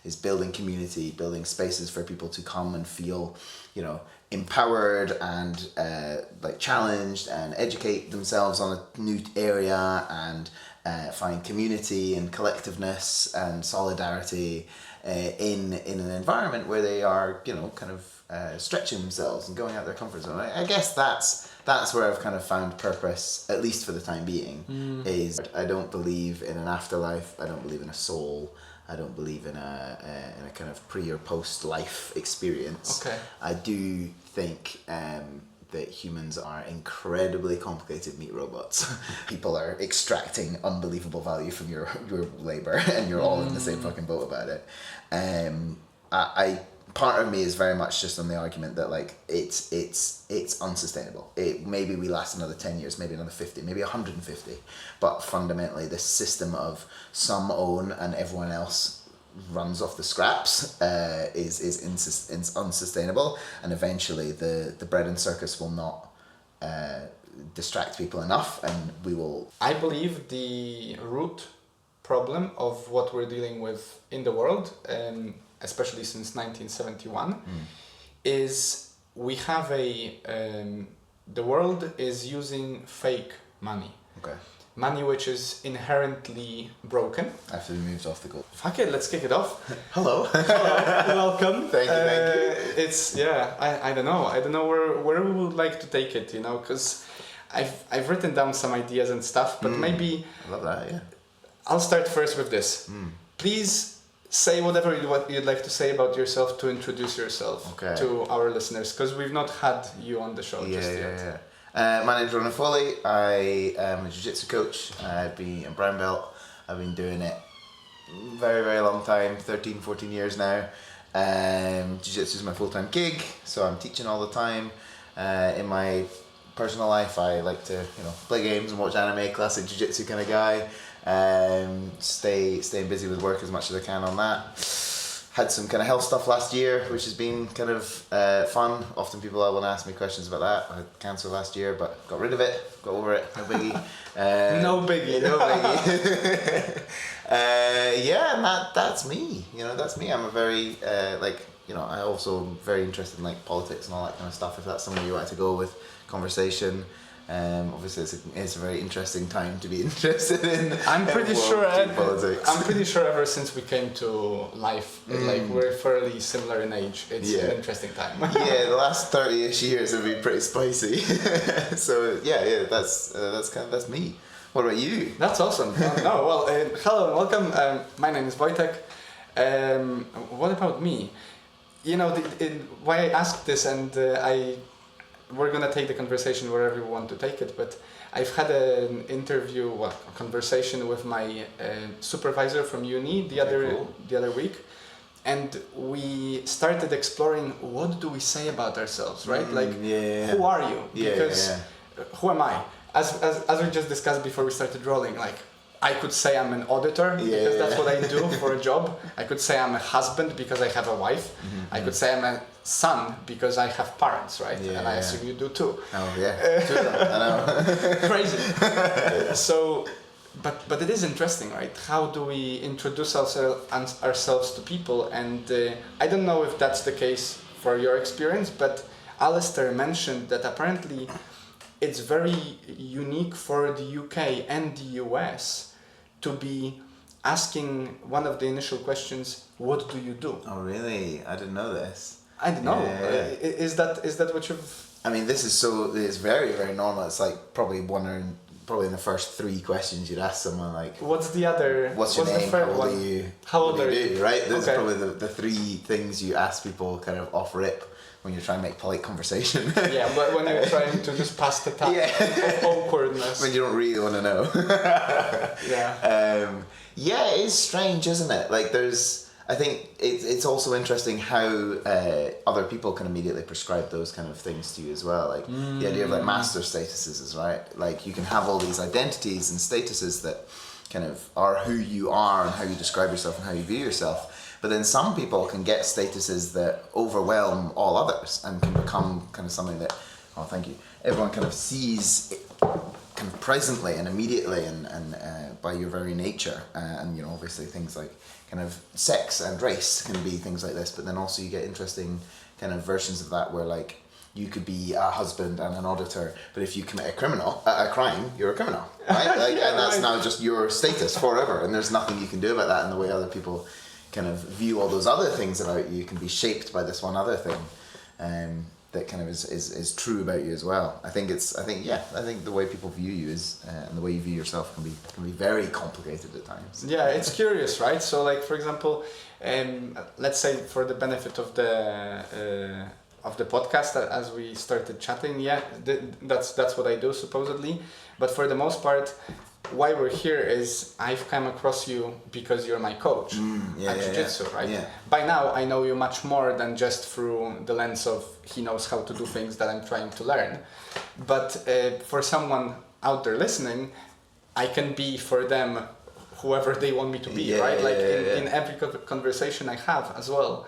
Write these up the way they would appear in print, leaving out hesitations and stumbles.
is building community, building spaces for people to come and feel, empowered and like challenged and educate themselves on a new area and find community and collectiveness and solidarity in an environment where they are, kind of stretching themselves and going out their comfort zone. I guess that's where I've kind of found purpose, at least for the time being, is I don't believe in an afterlife, I don't believe in a soul, I don't believe in a kind of pre or post life experience. Okay. I do think that humans are incredibly complicated meat robots. People are extracting unbelievable value from your labor, and you're all in the same fucking boat about it. I part of me is very much just on the argument that like it's unsustainable. Maybe we last another 10 years, maybe another 50, maybe 150, but fundamentally this system of some own and everyone else runs off the scraps is unsustainable, and eventually the bread and circus will not distract people enough, and we will. I believe the root problem of what we're dealing with in the world, especially since 1971, is we have the world is using fake money. Okay. Money which is inherently broken. After we moved off the goal. Fuck it, let's kick it off. Hello. Hello, welcome. Thank you. It's, I don't know where we would like to take it, because I've written down some ideas and stuff, but maybe... I love that, yeah. I'll start first with this. Please say whatever you'd like to say about yourself to introduce yourself to our listeners, because we've not had you on the show just yet. Yeah. My name's Ronan Foley. I am a jiu-jitsu coach. I've been a brown belt. I've been doing it very, very long time, 13, 14 years now. Jiu-jitsu is my full-time gig, so I'm teaching all the time. In my personal life, I like to play games and watch anime, classic jiu-jitsu kind of guy. Staying busy with work as much as I can on that. Had some kind of health stuff last year, which has been kind of fun. Often people will ask me questions about that. I had cancer last year, but got rid of it, got over it, no biggie. No biggie. No biggie. And that's me. That's me. I'm a very I also am very interested in like politics and all that kind of stuff. If that's somewhere you like to go with conversation. Obviously, it's a very interesting time to be interested in. I'm pretty sure. Politics. I'm pretty sure ever since we came to life, like we're fairly similar in age. It's an interesting time. Yeah, the last 30-ish years have been pretty spicy. So that's me. What about you? That's awesome. Hello and welcome. My name is Wojtek. What about me? Why I asked this, and we're gonna take the conversation wherever you want to take it, but I've had a conversation with my supervisor from uni the other week, and we started exploring what do we say about ourselves, right? Who are you? Because who am I? As we just discussed before we started rolling, I could say I'm an auditor because that's what I do for a job. I could say I'm a husband because I have a wife. I could say I'm a son because I have parents, right? And I assume you do too. Oh yeah, two of them. I know. Crazy. So, but it is interesting, right? How do we introduce ourselves to people? And I don't know if that's the case for your experience, but Alistair mentioned that apparently it's very unique for the UK and the US to be asking one of the initial questions, what do you do? Oh really? I didn't know this. I don't know. Is that what you've... I mean, it's very, very normal. It's like probably in the first 3 questions you'd ask someone what's the other... What's your name? How old are you? How old are you? Right? Those are probably the 3 things you ask people kind of off rip when you're trying to make polite conversation. Yeah, but when you're trying to just pass the time of awkwardness. When you don't really want to know. It is strange, isn't it? I think it's also interesting how other people can immediately prescribe those kind of things to you as well. The idea of master statuses is right. You can have all these identities and statuses that kind of are who you are and how you describe yourself and how you view yourself. But then some people can get statuses that overwhelm all others and can become kind of something that, everyone kind of sees kind of presently and immediately and by your very nature. And obviously things like kind of sex and race can be things like this, but then also you get interesting kind of versions of that where like you could be a husband and an auditor, but if you commit a crime, you're a criminal, right? Like, Yeah, and that's right. now just your status forever, and there's nothing you can do about that. And the way other people kind of view all those other things about you can be shaped by this one other thing, that kind of is true about you as well. I think the way people view you is, and the way you view yourself can be very complicated at times. Yeah, it's curious, right? So, like, for example, let's say for the benefit of the podcast, as we started chatting, that's what I do supposedly. But for the most part, why we're here is I've come across you because you're my coach at jiu-jitsu, right? Yeah. By now, I know you much more than just through the lens of he knows how to do things that I'm trying to learn. But for someone out there listening, I can be for them whoever they want me to be, right? Like in every conversation I have as well,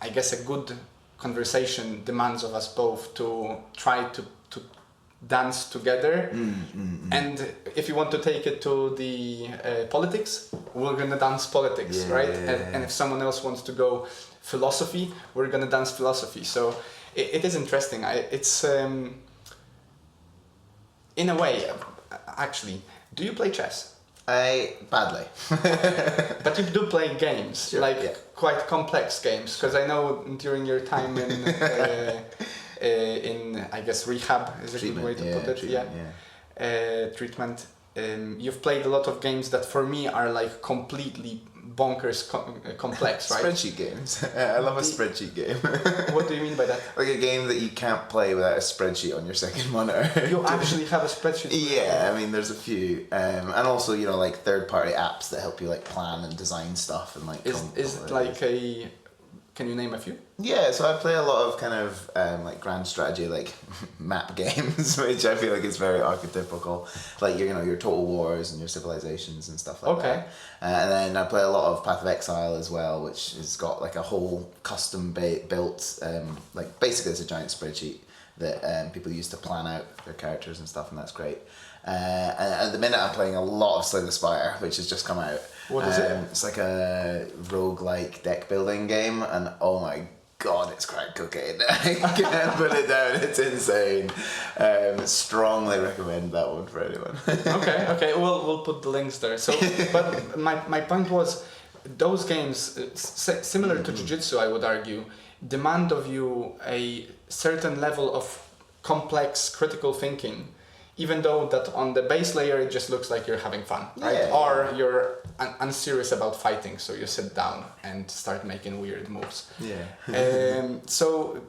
I guess a good conversation demands of us both to try to dance together. And if you want to take it to the politics, we're gonna dance politics, right? And if someone else wants to go philosophy, we're gonna dance philosophy. So it is interesting. It's in a way, actually, do you play chess? Badly. But you do play games, Sure, quite complex games, because I know during your time in I guess rehab is a good way to put it. Treatment. You've played a lot of games that for me are like completely bonkers complex, right? Spreadsheet games. I love a spreadsheet game. What do you mean by that? Like a game that you can't play without a spreadsheet on your second monitor. You actually have a spreadsheet? Yeah, I mean there's a few, and also like third-party apps that help you like plan and design stuff and like. Is it like a? Can you name a few? Yeah, so I play a lot of kind of like grand strategy, like map games, which I feel like is very archetypical, like your Total Wars and your Civilizations and stuff like that. And then I play a lot of Path of Exile as well, which has got like a whole custom built, like basically it's a giant spreadsheet that people use to plan out their characters and stuff, and that's great. And at the minute I'm playing a lot of Slay the Spire, which has just come out. What is it? It's like a roguelike deck building game, and oh my god, it's crack cocaine. I can't put it down, it's insane. Strongly recommend that one for anyone. Okay, we'll put the links there. So, but my point was, those games, similar to jiu-jitsu, I would argue, demand of you a certain level of complex critical thinking, even though that on the base layer it just looks like you're having fun, right? Or you're unserious about fighting, so you sit down and start making weird moves. So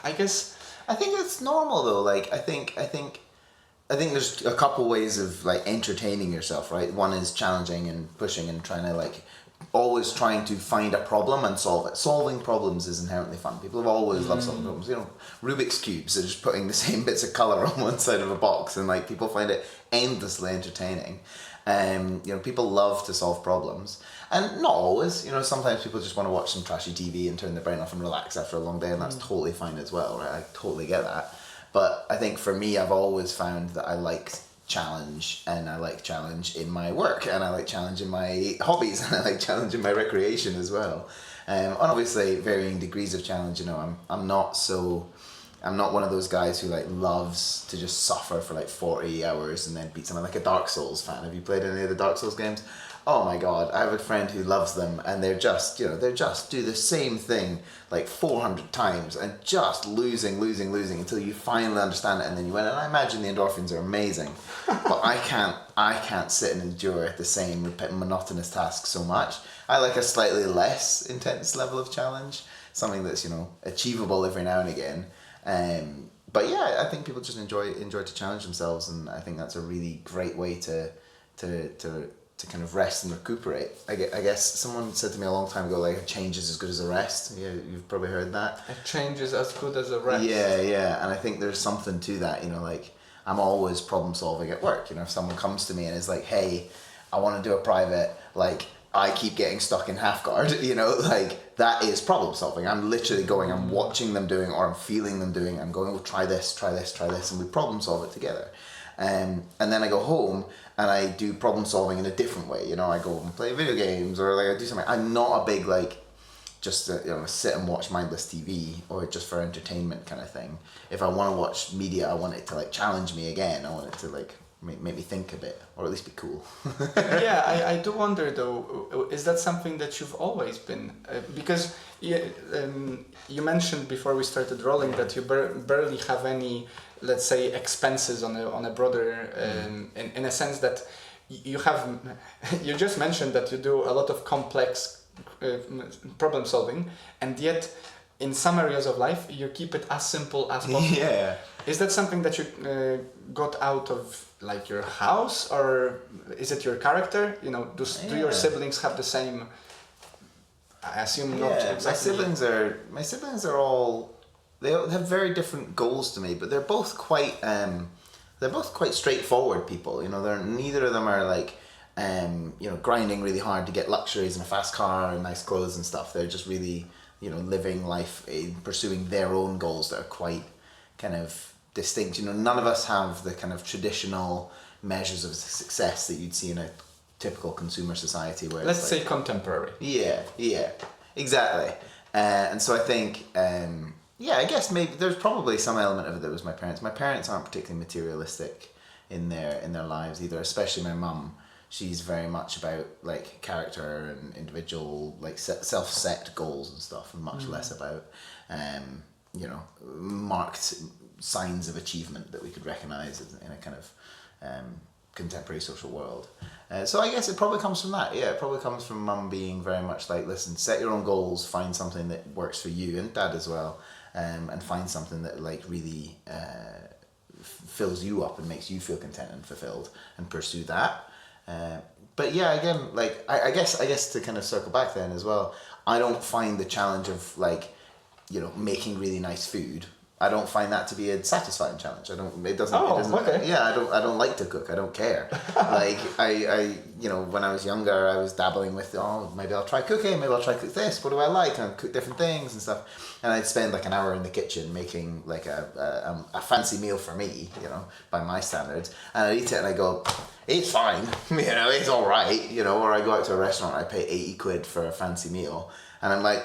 I guess I think it's normal though. Like I think there's a couple ways of like entertaining yourself, right? One is challenging and pushing and trying to like always trying to find a problem and solve it. Solving problems is inherently fun. People have always loved solving problems. Rubik's cubes are just putting the same bits of colour on one side of a box, and like people find it endlessly entertaining. People love to solve problems, and not always. Sometimes people just want to watch some trashy TV and turn their brain off and relax after a long day, and that's totally fine as well, right? I totally get that. But I think for me, I've always found that I like challenge, and I like challenge in my work, and I like challenge in my hobbies, and I like challenge in my recreation as well. And obviously varying degrees of challenge. I'm not one of those guys who like loves to just suffer for like 40 hours and then beat someone, like a Dark Souls fan. Have you played any of the Dark Souls games? Oh my god, I have a friend who loves them, and they're just do the same thing like 400 times and just losing until you finally understand it, and then you win. And I imagine the endorphins are amazing, but I can't sit and endure the same monotonous task so much. I like a slightly less intense level of challenge, something that's achievable every now and again. But yeah, I think people just enjoy to challenge themselves, and I think that's a really great way to kind of rest and recuperate. I guess someone said to me a long time ago, like, a change is as good as a rest. Yeah, you've probably heard that. A change is as good as a rest. Yeah, and I think there's something to that. Like, I'm always problem solving at work. If someone comes to me and is like, hey, I want to do a private, like, I keep getting stuck in half guard, like, that is problem solving. I'm literally going, I'm watching them doing, or I'm feeling them doing, I'm going, try this, and we problem solve it together. And then I go home and I do problem solving in a different way. You know, I go and play video games or like I do something. I'm not a big like just to, you know, sit and watch mindless TV or just for entertainment kind of thing. If I want to watch media, I want it to like challenge me again. I want it to like make me think a bit, or at least be cool. Yeah, I do wonder though, is that something that you've always been? Because you mentioned before we started rolling that you barely have any, let's say, expenses on a broader, in a sense that you have, you just mentioned that you do a lot of complex problem solving, and yet in some areas of life you keep it as simple as possible. Yeah. Is that something that you got out of like your house, or is it your character? You know, do your siblings have the same? I assume not exactly. My siblings are all, they have very different goals to me, but they're both quite straightforward people. You know, neither of them are like you know, grinding really hard to get luxuries and a fast car and nice clothes and stuff. They're just really, you know, living life, pursuing their own goals that are quite kind of distinct. You know, none of us have the kind of traditional measures of success that you'd see in a typical consumer society where let's say contemporary. Yeah, exactly. And so I think, I guess maybe there's probably some element of it that was my parents. My parents aren't particularly materialistic in their lives either, especially my mum. She's very much about like character and individual like self-set goals and stuff, and much less about you know, marked signs of achievement that we could recognize in a kind of contemporary social world. So I guess it probably comes from that. Yeah, it probably comes from mum being very much like, listen, set your own goals, find something that works for you, and dad as well, and find something that like really fills you up and makes you feel content and fulfilled, and pursue that. But yeah, again, like I guess to kind of circle back then as well, I don't find the challenge of like, you know, making really nice food. I don't find that to be a satisfying challenge. Okay. Yeah, I don't like to cook. I don't care. Like I you know, when I was younger, I was dabbling with, maybe I'll try cooking. Maybe I'll try cook this. What do I like? And I'd cook different things and stuff. And I'd spend like an hour in the kitchen making like a fancy meal for me, you know, by my standards. And I'd eat it and I go, it's fine. You know, it's all right. You know, or I go out to a restaurant and I pay 80 quid for a fancy meal, and I'm like,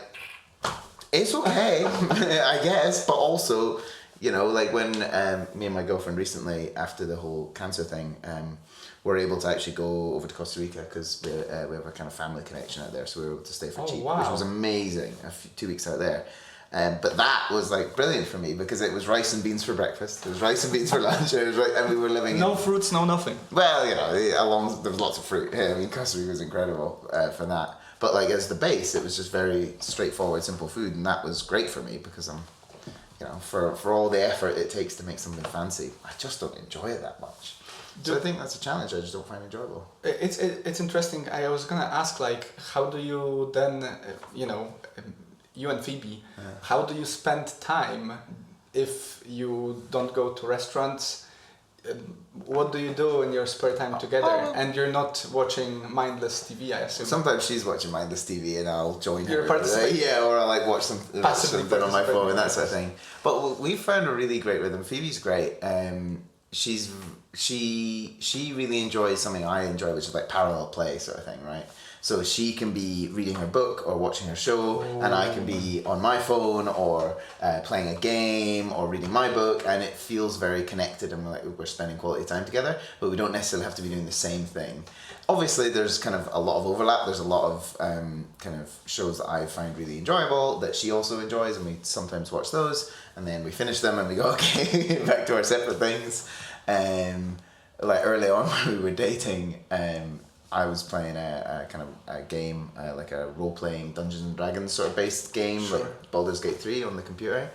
it's okay, I guess, but also, you know, like when me and my girlfriend recently, after the whole cancer thing, were able to actually go over to Costa Rica because we have a kind of family connection out there, so we were able to stay for cheap, which was amazing, 2 weeks out there. But that was like brilliant for me because it was rice and beans for breakfast, it was rice and beans for lunch, and we were living no fruits, no nothing. Well, you know, there was lots of fruit. Yeah, I mean, Costa Rica was incredible for that. But like as the base, it was just very straightforward, simple food, and that was great for me because I'm, you know, for all the effort it takes to make something fancy, I just don't enjoy it that much. So I think that's a challenge I just don't find enjoyable. It's interesting. I was gonna ask, like, how do you then, you know, you and Phoebe, how do you spend time if you don't go to restaurants? What do you do in your spare time together? And you're not watching mindless TV, I assume. Sometimes she's watching mindless TV and I'll join her. Yeah, or I'll like watch something on my phone and that sort of thing. But we found a really great rhythm. Phoebe's great. She really enjoys something I enjoy, which is like parallel play sort of thing, right? So she can be reading her book or watching her show, and I can be on my phone or playing a game or reading my book, and it feels very connected, and we're spending quality time together, but we don't necessarily have to be doing the same thing. Obviously, there's kind of a lot of overlap. There's a lot of kind of shows that I find really enjoyable that she also enjoys, and we sometimes watch those, and then we finish them and we go, okay, back to our separate things. Like early on when we were dating, I was playing a kind of a game, like a role-playing Dungeons and Dragons sort of based game, like Baldur's Gate 3 on the computer.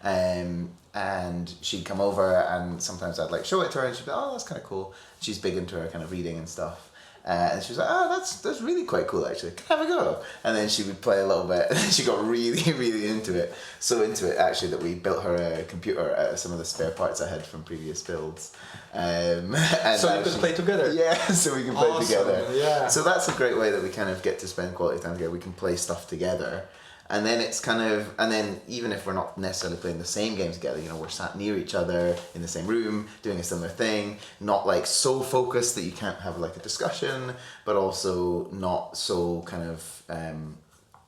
And she'd come over and sometimes I'd like show it to her and she'd be like, oh, that's kind of cool. She's big into her kind of reading and stuff. And she was like, oh, that's really quite cool actually. Can I have a go? And then she would play a little bit and then she got really, really into it. So into it actually that we built her a computer out of some of the spare parts I had from previous builds. And so you could play together? Yeah, so we can play together. Yeah. So that's a great way that we kind of get to spend quality time together. We can play stuff together. And then it's kind of, and then even if we're not necessarily playing the same game together, you know, we're sat near each other in the same room, doing a similar thing, not like so focused that you can't have like a discussion, but also not so kind of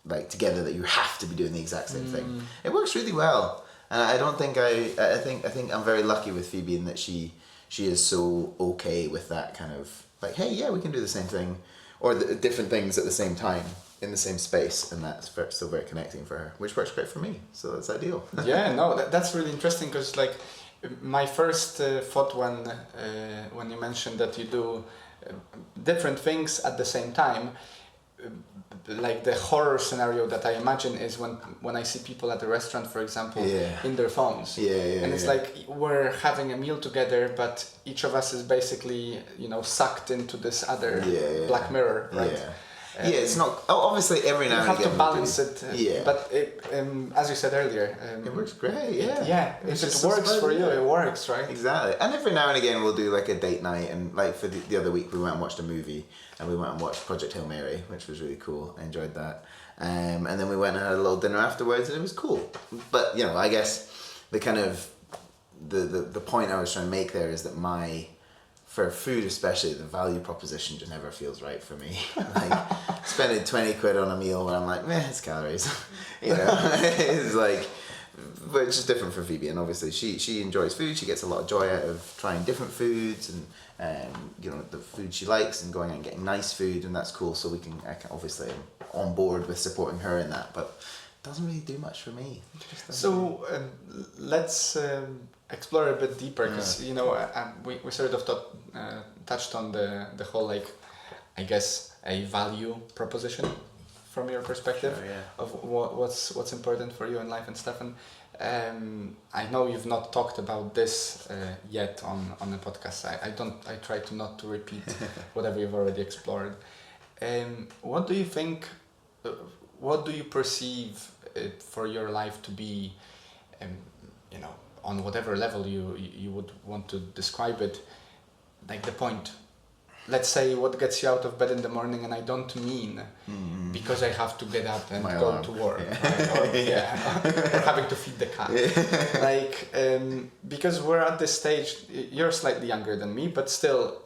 like together that you have to be doing the exact same thing. It works really well. And I don't think I think I'm very lucky with Phoebe in that she is so okay with that kind of like, hey, yeah, we can do the same thing or the different things at the same time in the same space, and that's still very connecting for her, which works great for me. So that's ideal. Yeah, no, that's really interesting because like my first thought when you mentioned that you do different things at the same time, like the horror scenario that I imagine is when I see people at a restaurant, for example, in their phones. And it's like we're having a meal together, but each of us is basically, you know, sucked into this other Black Mirror, right? It's not. Obviously, every now and again you have to balance it. But as you said earlier, it works great. If it works for you, it works, right? Exactly. And every now and again, we'll do like a date night, and like for the other week, we went and watched a movie, and we went and watched Project Hail Mary, which was really cool. I enjoyed that. And then we went and had a little dinner afterwards, and it was cool. But you know, I guess the kind of the point I was trying to make there is that for food especially, the value proposition just never feels right for me. Like spending 20 quid on a meal where I'm like, meh, it's calories. You know, it's like, but it's just different for Phoebe. And obviously she enjoys food. She gets a lot of joy out of trying different foods and you know, the food she likes and going out and getting nice food, and that's cool. So I can obviously on board with supporting her in that, but it doesn't really do much for me. So let's explore a bit deeper, because you know we sort of touched on the whole, like, I guess, a value proposition from your perspective of what's important for you in life and stuff. And I know you've not talked about this yet on the podcast. I try to not to repeat whatever you've already explored. What do you think? What do you perceive for your life to be? You know, on whatever level you would want to describe it, like the point. Let's say what gets you out of bed in the morning, and I don't mean because I have to get up and go to work, or having to feed the cat. Like, because we're at this stage, you're slightly younger than me, but still,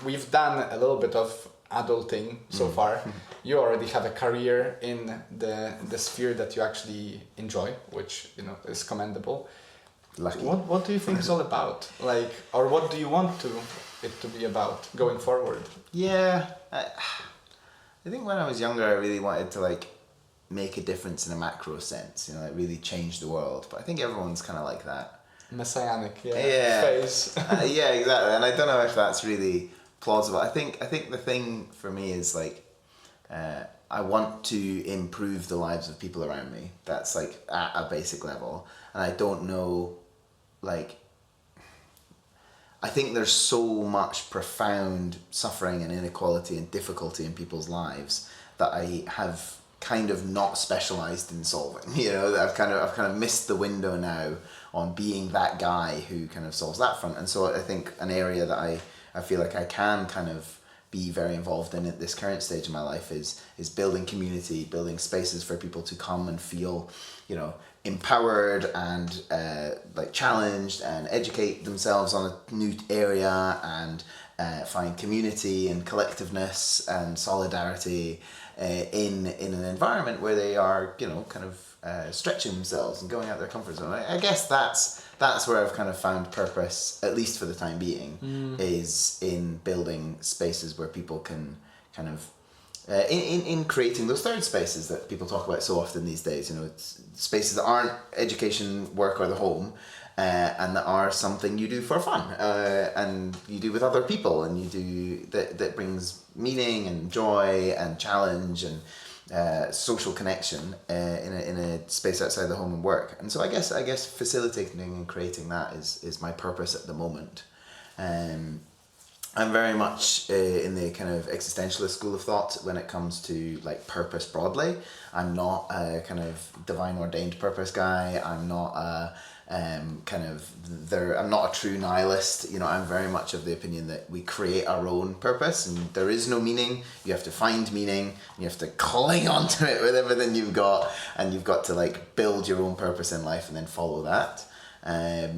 we've done a little bit of adulting so far. You already have a career in the sphere that you actually enjoy, which, you know, is commendable. Lucky. What do you think it's all about? Like, or what do you want it to be about going forward? Yeah, I think when I was younger, I really wanted to like make a difference in a macro sense, you know, like really change the world. But I think everyone's kind of like that. Messianic, phase. Yeah, exactly. And I don't know if that's really plausible. I think the thing for me is like, I want to improve the lives of people around me. That's like at a basic level. And I don't know, like, I think there's so much profound suffering and inequality and difficulty in people's lives that I have kind of not specialized in solving. You know, I've kind of missed the window now on being that guy who kind of solves that front. And so I think an area that I feel like I can kind of be very involved in at this current stage of my life is building community, building spaces for people to come and feel, you know, empowered and like challenged and educate themselves on a new area and find community and collectiveness and solidarity in an environment where they are, you know, kind of stretching themselves and going out their comfort zone. I guess that's where I've kind of found purpose, at least for the time being, is in building spaces where people can kind of in creating those third spaces that people talk about so often these days, you know, it's spaces that aren't education, work, or the home, and that are something you do for fun, and you do with other people, and you do that brings meaning and joy and challenge and social connection in a space outside the home and work. And so I guess facilitating and creating that is my purpose at the moment. I'm very much in the kind of existentialist school of thought when it comes to like purpose broadly. I'm not a kind of divine ordained purpose guy. I'm not a I'm not a true nihilist. You know, I'm very much of the opinion that we create our own purpose and there is no meaning. You have to find meaning. You have to cling onto it with everything you've got, and you've got to like build your own purpose in life and then follow that. I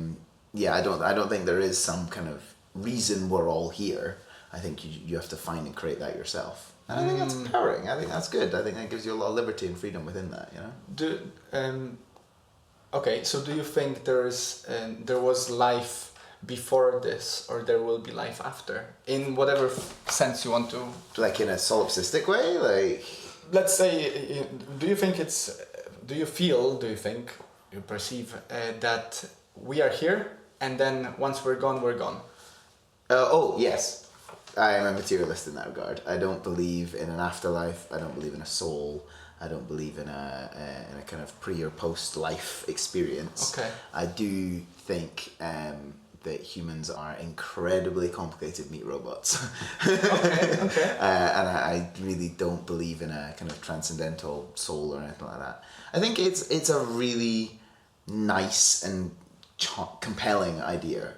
don't think there is some kind of reason we're all here. I think you have to find and create that yourself. And I think that's empowering. I think that's good. I think that gives you a lot of liberty and freedom within that, you know? Okay, so do you think there was life before this, or there will be life after? In whatever sense you want to... Like in a solipsistic way? Like... Let's say, do you perceive that we are here, and then once we're gone, we're gone? Yes. I am a materialist in that regard. I don't believe in an afterlife. I don't believe in a soul. I don't believe in a kind of pre or post life experience. Okay. I do think that humans are incredibly complicated meat robots. Okay. And I really don't believe in a kind of transcendental soul or anything like that. I think it's a really nice and compelling idea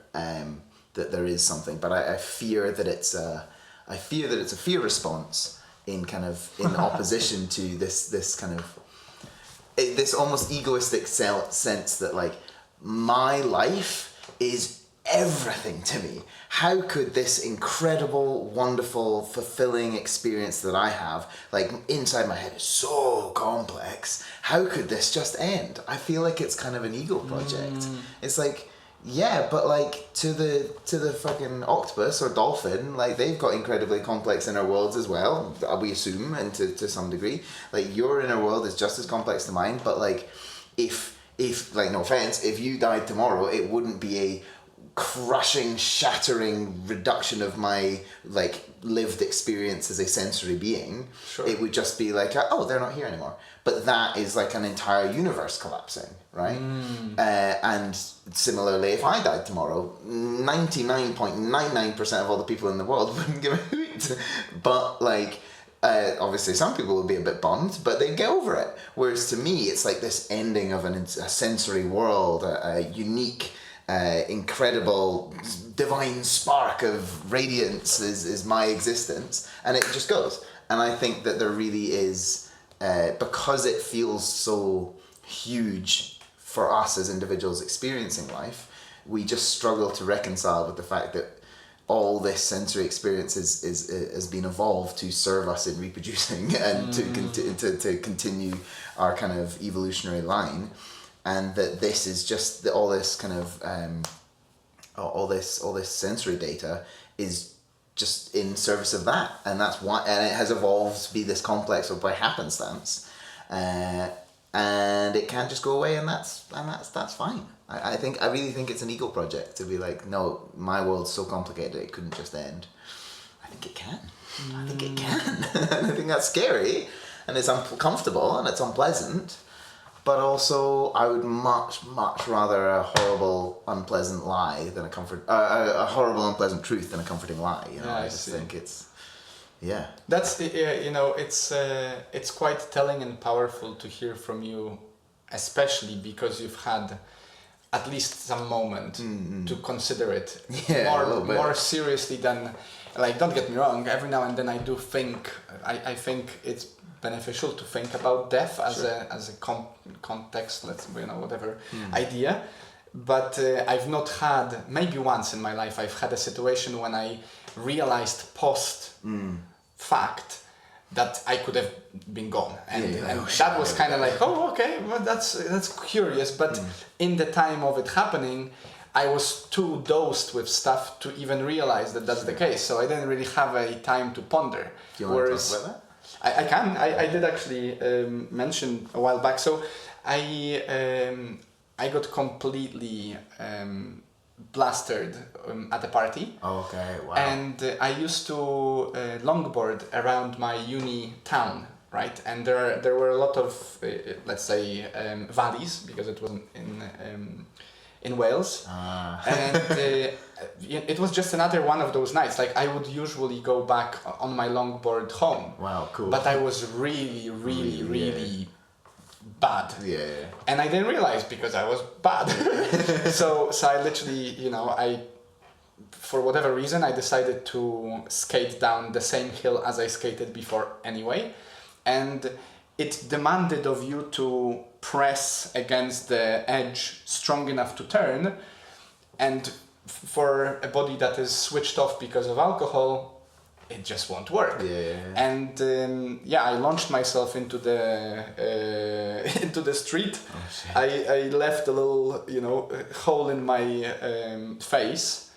that there is something, but I fear that it's a fear response in opposition to this kind of this almost egoistic sense that like my life is everything to me. How could this incredible, wonderful, fulfilling experience that I have, like inside my head, is so complex? How could this just end? I feel like it's kind of an ego project. It's like, yeah, but like to the fucking octopus or dolphin, like they've got incredibly complex inner worlds as well, we assume, and to some degree. Like your inner world is just as complex to mine, but like if like, no offense, if you died tomorrow, it wouldn't be a crushing, shattering reduction of my like lived experience as a sensory being. Sure. It would just be like, oh, they're not here anymore. But that is like an entire universe collapsing, right? And similarly, if I died tomorrow, 99.99% of all the people in the world wouldn't give a hoot. But like, obviously some people would be a bit bummed, but they'd get over it. Whereas to me, it's like this ending of a sensory world, a unique, incredible divine spark of radiance is my existence, and it just goes. And I think that there really is, because it feels so huge for us as individuals experiencing life, we just struggle to reconcile with the fact that all this sensory experience has been evolved to serve us in reproducing and to continue our kind of evolutionary line. And that this is just all this kind of all this sensory data is just in service of that, and that's why, and it has evolved to be this complex by happenstance, and it can't just go away, and that's fine. I really think it's an ego project to be like, no, my world's so complicated it couldn't just end. I think it can. I think it can. And I think that's scary, and it's uncomfortable, and it's unpleasant. But also, I would much rather a horrible, unpleasant lie than a horrible, unpleasant truth than a comforting lie. You know, I just think it's, yeah. That's it's quite telling and powerful to hear from you, especially because you've had at least some moment to consider it more seriously than, like, don't get me wrong. Every now and then I do think I think it's beneficial to think about death as a context, whatever idea, but I've not had, maybe once in my life I've had a situation when I realized post fact that I could have been gone, and that was kind of like, oh, okay, well, that's curious, but in the time of it happening I was too dosed with stuff to even realize that that's the case, so I didn't really have a time to ponder. Do you want to talk about that? I can. I did actually mention a while back. So I got completely blasted at a party. Okay, wow. And I used to longboard around my uni town, right? And there were a lot of let's say valleys, because it was in in Wales. And it was just another one of those nights. Like, I would usually go back on my longboard home. Wow, cool. But I was really bad. Yeah. And I didn't realize because I was bad. so I literally, for whatever reason, I decided to skate down the same hill as I skated before anyway. And it demanded of you to press against the edge strong enough to turn. And for a body that is switched off because of alcohol, it just won't work. And I launched myself into the street. Oh, shit. I left a little hole in my face,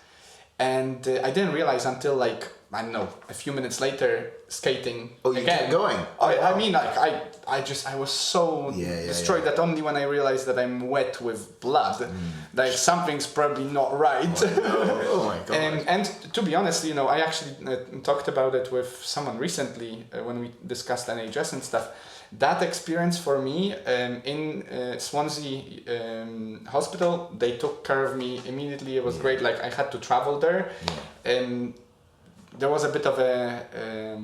and I didn't realize until like, I don't know, a few minutes later, skating you again. kept going? I mean, like, I was so destroyed that only when I realized that I'm wet with blood, like something's probably not right. Oh my god. And to be honest, I actually talked about it with someone recently when we discussed NHS and stuff. That experience for me in Swansea hospital, they took care of me immediately. It was great. Like, I had to travel there. There was a bit of a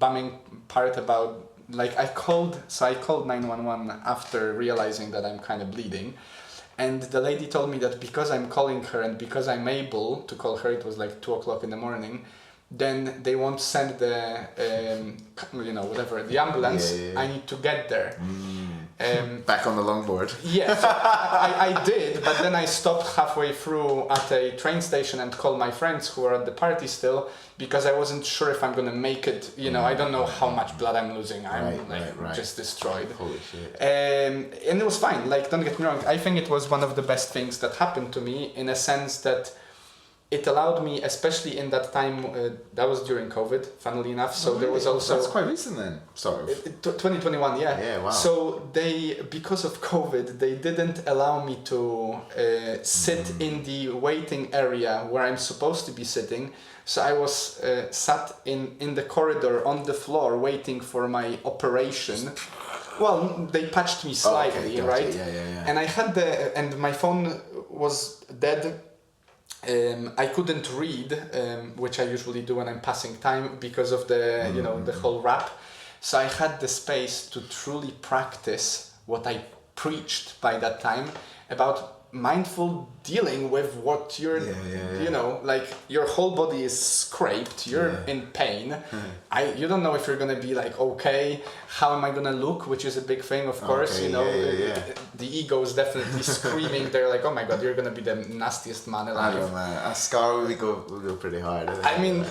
bumming part about, like, I called 911 after realizing that I'm kind of bleeding, and the lady told me that because I'm calling her and because I'm able to call her, it was like 2:00 in the morning, then they won't send the the ambulance. I need to get there. Back on the longboard. Yeah, so I did, but then I stopped halfway through at a train station and called my friends who were at the party still, because I wasn't sure if I'm gonna make it. I don't know how much blood I'm losing. I'm just destroyed. Holy shit. And it was fine. Like, don't get me wrong. I think it was one of the best things that happened to me, in a sense that it allowed me, especially in that time, that was during COVID, funnily enough. So there was also... That's quite recent then, sort of. 2021, yeah. Yeah, wow. So because of COVID, they didn't allow me to sit in the waiting area where I'm supposed to be sitting. So I was sat in the corridor on the floor waiting for my operation. Well, they patched me slightly, right? Yeah. And I had and my phone was dead. I couldn't read, which I usually do when I'm passing time because of the the whole rap. So I had the space to truly practice what I preached by that time about mindful dealing with what you're, like, your whole body is scraped, you're in pain. You don't know if you're gonna be like, okay, how am I gonna look, which is a big thing, of course. The ego is definitely screaming there, like, oh my god, you're gonna be the nastiest man alive. I don't know, a scar will go pretty hard. I mean,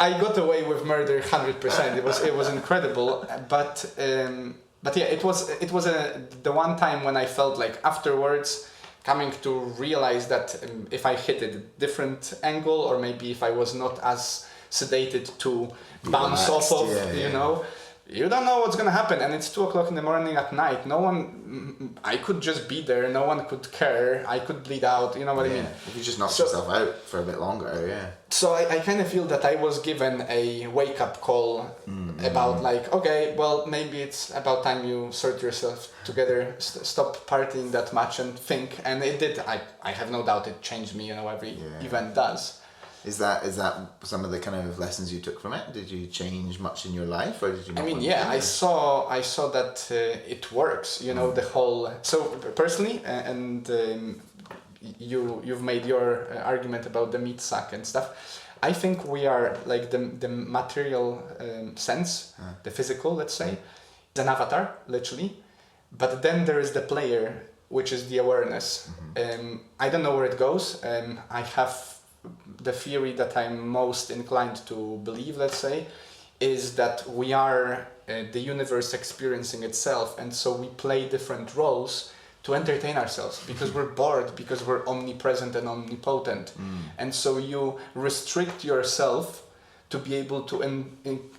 I got away with murder 100%. It was incredible, but yeah, it was the one time when I felt like afterwards coming to realize that if I hit a different angle, or maybe if I was not as sedated to bounce off of, you don't know what's gonna happen, and it's 2:00 in the morning at night. I could just be there. No one could care. I could bleed out. You know what I mean? If you just knocked yourself out for a bit longer, So I kind of feel that I was given a wake-up call about, like, okay, well, maybe it's about time you sort yourself together, stop partying that much and think. And it did. I have no doubt it changed me. Every event does. Is that some of the kind of lessons you took from it? Did you change much in your life, or did you? I saw that it works. The whole. So personally, and you've made your argument about the meat sack and stuff. I think we are like the material sense, the physical, let's say, is an avatar, literally. But then there is the player, which is the awareness. I don't know where it goes. I have the theory that I'm most inclined to believe, let's say, is that we are the universe experiencing itself, and so we play different roles to entertain ourselves because we're bored, because we're omnipresent and omnipotent. And so you restrict yourself to be able to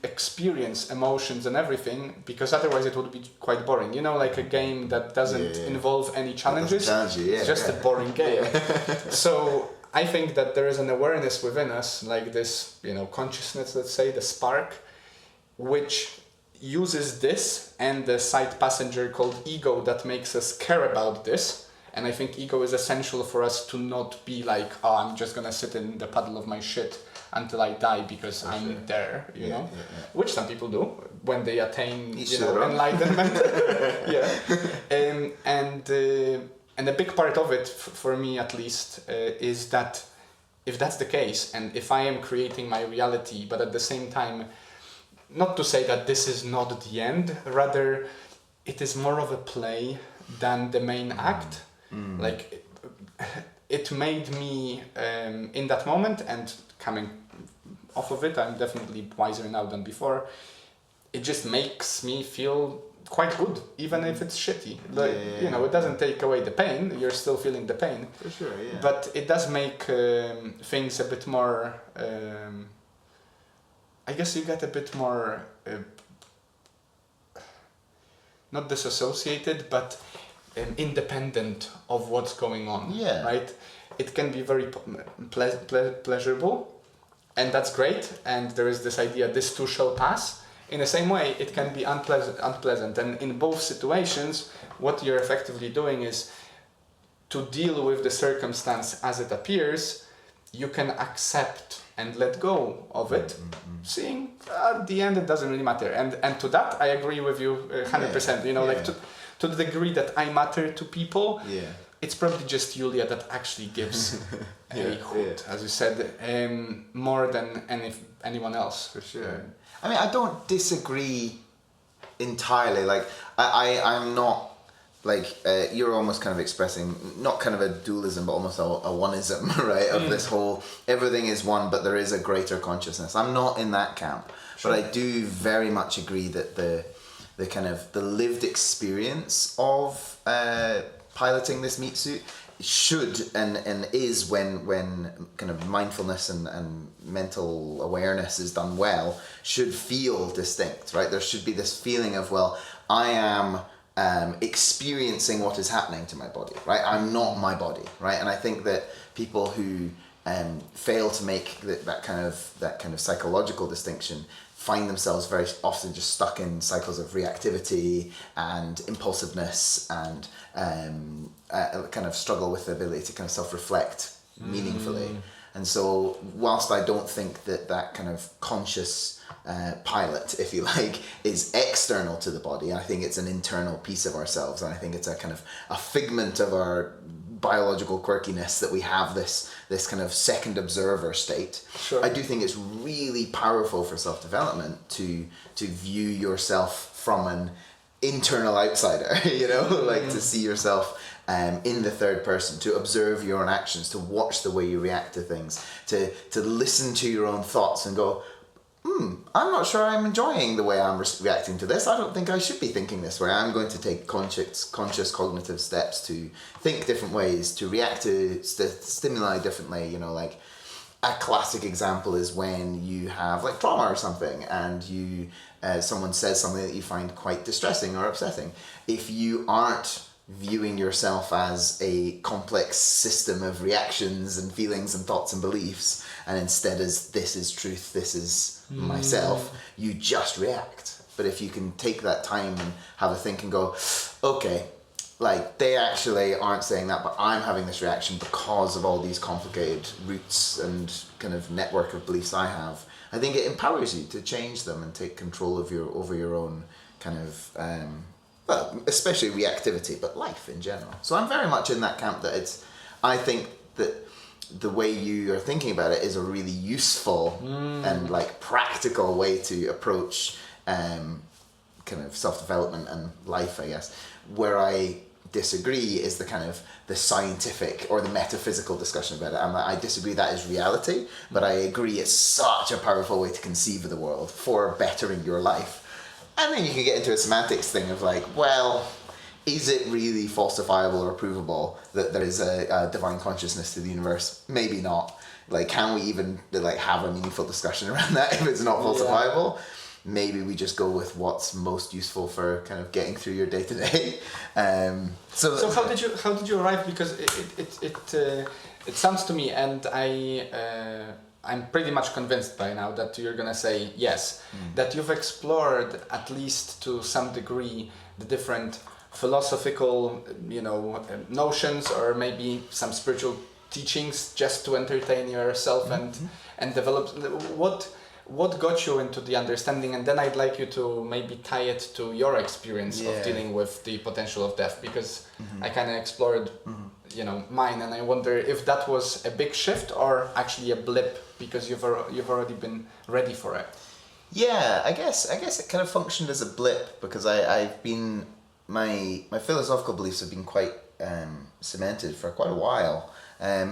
experience emotions and everything, because otherwise it would be quite boring. Like a game that doesn't involve any challenges. It's just a boring game. So I think that there is an awareness within us, like this, consciousness, let's say, the spark, which uses this and the side passenger called ego that makes us care about this And I think ego is essential for us to not be like, oh, I'm just gonna sit in the puddle of my shit until I die because I'm there, you know, which some people do when they attain enlightenment. And a big part of it, for me at least, is that if that's the case, and if I am creating my reality, but at the same time, not to say that this is not the end, rather it is more of a play than the main act. Like it made me in that moment, and coming off of it, I'm definitely wiser now than before. It just makes me feel quite good, even if it's shitty. Like, you know, it doesn't take away the pain. You're still feeling the pain. For sure, yeah. But it does make things a bit more. I guess you get a bit more. Not disassociated, but independent of what's going on. Yeah. Right. It can be very pleasurable, and that's great. And there is this idea: this too shall pass. In the same way, it can be unpleasant. And in both situations, what you're effectively doing is to deal with the circumstance as it appears. You can accept and let go of it, seeing at the end it doesn't really matter. And to that, I agree with you 100%. You know, like to the degree that I matter to people, it's probably just Julia that actually gives a hoot, as you said, more than anyone else. For sure. I mean, I don't disagree entirely. Like, I'm not, like, you're almost kind of expressing, not kind of a dualism, but almost a oneism, right? Of this whole, everything is one, but there is a greater consciousness. I'm not in that camp. Sure. But I do very much agree that the kind of, the lived experience of piloting this meat suit should and is when kind of mindfulness and mental awareness is done well, should feel distinct, right? There should be this feeling of, well, I am experiencing what is happening to my body, right? I'm not my body, right? And I think that people who fail to make that kind of psychological distinction find themselves very often just stuck in cycles of reactivity and impulsiveness and kind of struggle with the ability to kind of self-reflect meaningfully. And so whilst I don't think that kind of conscious pilot, if you like, is external to the body, I think it's an internal piece of ourselves, and I think it's a kind of a figment of our biological quirkiness that we have this kind of second observer state. Sure. I do think it's really powerful for self-development to view yourself from an internal outsider, you know, like to see yourself in the third person, to observe your own actions, to watch the way you react to things, to listen to your own thoughts and go, I'm not sure I'm enjoying the way I'm reacting to this. I don't think I should be thinking this way. I'm going to take conscious cognitive steps to think different ways, to react to stimuli differently. You know, like a classic example is when you have like trauma or something, and you someone says something that you find quite distressing or upsetting. If you aren't viewing yourself as a complex system of reactions and feelings and thoughts and beliefs, and instead as this is truth, this is myself, you just react. But if you can take that time and have a think and go, okay, like they actually aren't saying that, but I'm having this reaction because of all these complicated roots and kind of network of beliefs I have, I think it empowers you to change them and take control of over your own kind of well, especially reactivity, but life in general. So I'm very much in that camp that I think that the way you are thinking about it is a really useful and like practical way to approach kind of self-development and life, I guess. Where I disagree is the kind of the scientific or the metaphysical discussion about it. I disagree that is reality, but I agree it's such a powerful way to conceive of the world for bettering your life. And then you can get into a semantics thing of like, well, is it really falsifiable or provable that there is a divine consciousness to the universe? Maybe not. Like, can we even like have a meaningful discussion around that if it's not falsifiable? Yeah. Maybe we just go with what's most useful for kind of getting through your day to day. So how did you arrive? Because it sounds to me, and I'm pretty much convinced by now that you're gonna say yes, that you've explored at least to some degree the different philosophical, notions, or maybe some spiritual teachings just to entertain yourself and develop. What got you into the understanding? And then I'd like you to maybe tie it to your experience of dealing with the potential of death, because I kind of explored, mine, and I wonder if that was a big shift or actually a blip because you've already been ready for it. Yeah, I guess it kind of functioned as a blip because I've been my philosophical beliefs have been quite cemented for quite a while.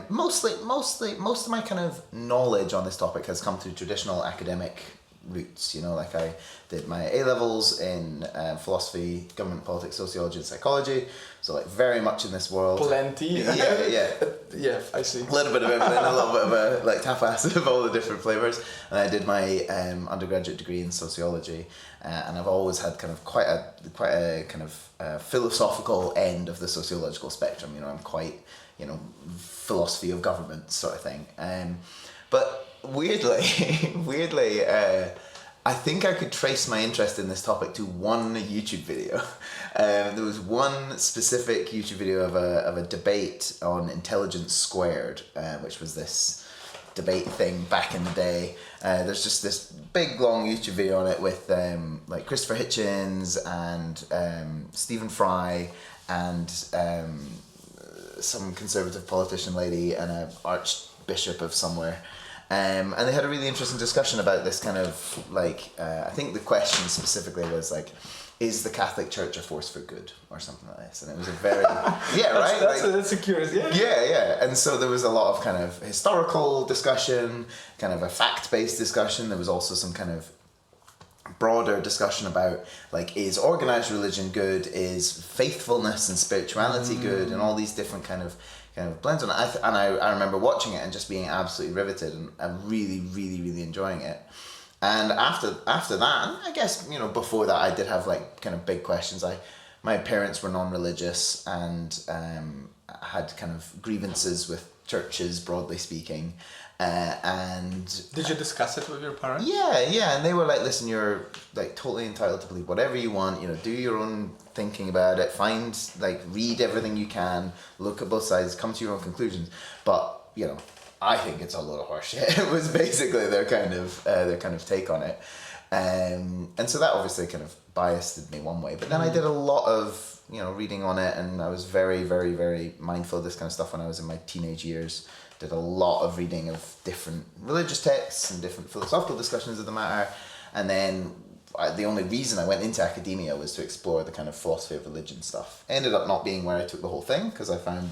Most of my kind of knowledge on this topic has come through traditional academic routes. Like I did my A-levels in philosophy, government, politics, sociology, and psychology. So like very much in this world. Plenty. Yeah. Yeah, I see. A little bit of everything, a little bit of a like tapas of all the different flavors. And I did my undergraduate degree in sociology, and I've always had kind of quite a kind of philosophical end of the sociological spectrum. I'm quite philosophy of government sort of thing. But weirdly, I think I could trace my interest in this topic to one YouTube video. There was one specific YouTube video of a debate on intelligence squared, which was this debate thing back in the day. There's just this big long YouTube video on it with like Christopher Hitchens and Stephen Fry and some conservative politician lady and an archbishop of somewhere. And they had a really interesting discussion about this kind of like, I think the question specifically was like, is the Catholic Church a force for good or something like this? And it was a very, That's a curious, Yeah. And so there was a lot of kind of historical discussion, kind of a fact-based discussion. There was also some kind of broader discussion about like, is organized religion good? Is faithfulness and spirituality good? And all these different kind of blends on it. I remember watching it and just being absolutely riveted and really, really, really enjoying it. And after that, I guess, before that I did have like kind of big questions. My parents were non-religious and had kind of grievances with churches, broadly speaking. And did you discuss it with your parents? Yeah, and they were like, listen, you're like totally entitled to believe whatever you want, do your own thinking about it, read everything you can, look at both sides, come to your own conclusions, but I think it's a load of horseshit. It was basically their kind of take on it, and so that obviously kind of biased me one way, but then I did a lot of reading on it, and I was very, very, very mindful of this kind of stuff when I was in my teenage years. Did a lot of reading of different religious texts and different philosophical discussions of the matter. And then the only reason I went into academia was to explore the kind of philosophy of religion stuff. Ended up not being where I took the whole thing, because I found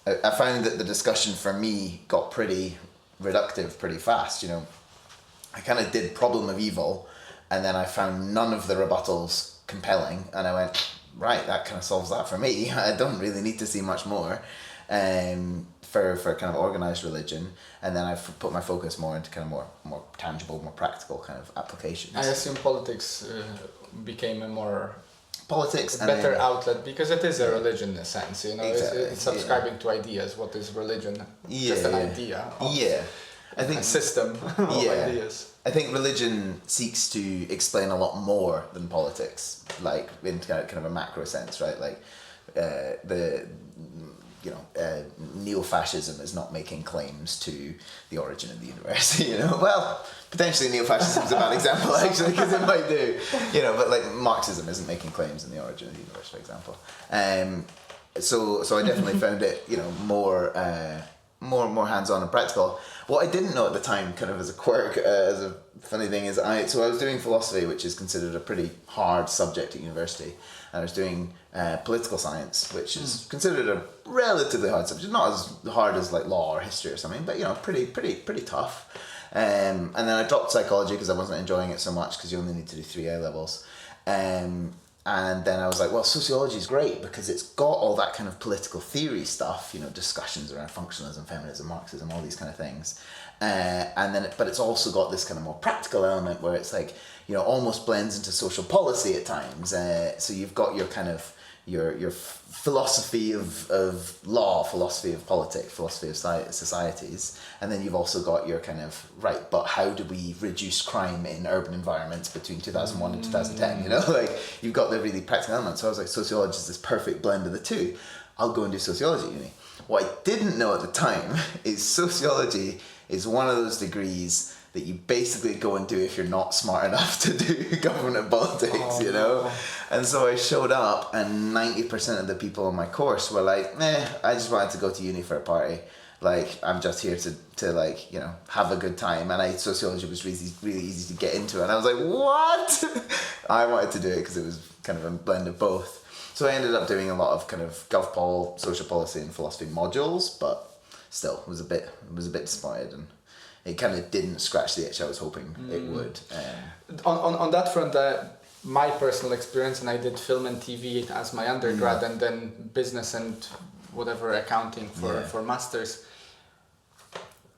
I found that the discussion for me got pretty reductive pretty fast. I kind of did problem of evil, and then I found none of the rebuttals compelling, and I went, right, that kind of solves that for me. I don't really need to see much more. For kind of organized religion, and then I've put my focus more into kind of more tangible, more practical kind of applications. I assume politics became a more better outlet, because it is a religion in a sense, Exactly, it's subscribing to ideas. What is religion? Just an idea. I think a system of ideas. I think religion seeks to explain a lot more than politics, like in kind of a macro sense, right? Like neo-fascism is not making claims to the origin of the universe. Well, potentially neo-fascism is a bad example actually, because it might do. But like Marxism isn't making claims in the origin of the universe, for example. So I definitely found it more hands-on and practical. What I didn't know at the time, kind of as a quirk, as a funny thing, is I was doing philosophy, which is considered a pretty hard subject at university. And I was doing political science, which is considered a relatively hard subject, not as hard as like law or history or something, but pretty tough. And then I dropped psychology because I wasn't enjoying it so much, because you only need to do 3 A-levels. And then I was like, well, sociology is great because it's got all that kind of political theory stuff, discussions around functionalism, feminism, Marxism, all these kind of things. But it's also got this kind of more practical element where it's like, almost blends into social policy at times. So you've got your kind of your philosophy of law, philosophy of politics, philosophy of societies, and then you've also got your kind of right. But how do we reduce crime in urban environments between 2001 and 2010? Like you've got the really practical elements. So I was like, sociology is this perfect blend of the two. I'll go and do sociology at uni. What I didn't know at the time is sociology is one of those degrees that you basically go and do if you're not smart enough to do government politics, And so I showed up and 90% of the people in my course were like, I just wanted to go to uni for a party. Like, I'm just here to have a good time. And sociology was really, really easy to get into. And I was like, what? I wanted to do it because it was kind of a blend of both. So I ended up doing a lot of kind of GovPol, social policy and philosophy modules, but still was a bit disappointed, and it kind of didn't scratch the itch I was hoping it would. On that front, my personal experience, and I did film and TV as my undergrad, and then business and whatever accounting for masters.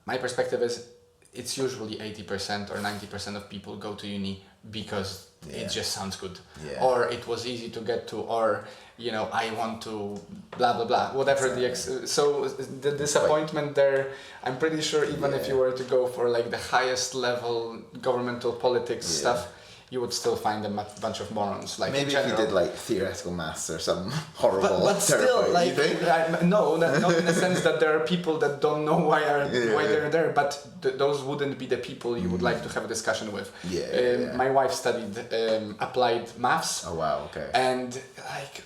My perspective is it's usually 80% or 90% of people go to uni because it just sounds good, or it was easy to get to, or I want to blah blah blah, whatever so the disappointment there. I'm pretty sure even if you were to go for like the highest level governmental politics stuff, you would still find a bunch of morons. Like maybe if you did like theoretical maths or some horrible. But still, like no, not in the sense that there are people that don't know why they're there. But those wouldn't be the people you would like to have a discussion with. My wife studied applied maths. Oh wow, okay. And like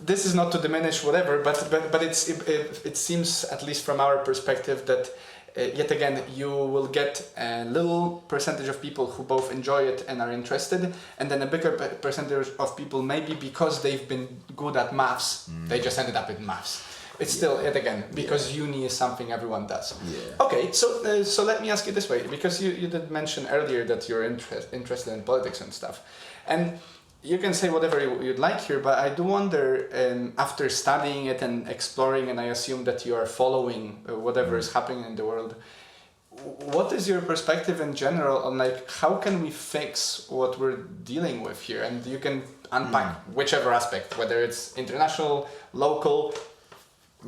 this is not to diminish whatever, but it seems, at least from our perspective, that. Yet again, you will get a little percentage of people who both enjoy it and are interested, and then a bigger percentage of people, maybe because they've been good at maths, they just ended up in maths. It's still, yet again, because uni is something everyone does. Okay, so let me ask you this way, because you did mention earlier that you're interested in politics and stuff, and you can say whatever you'd like here, but I do wonder, after studying it and exploring, and I assume that you are following whatever is happening in the world, what is your perspective in general on like how can we fix what we're dealing with here? And you can unpack whichever aspect, whether it's international, local,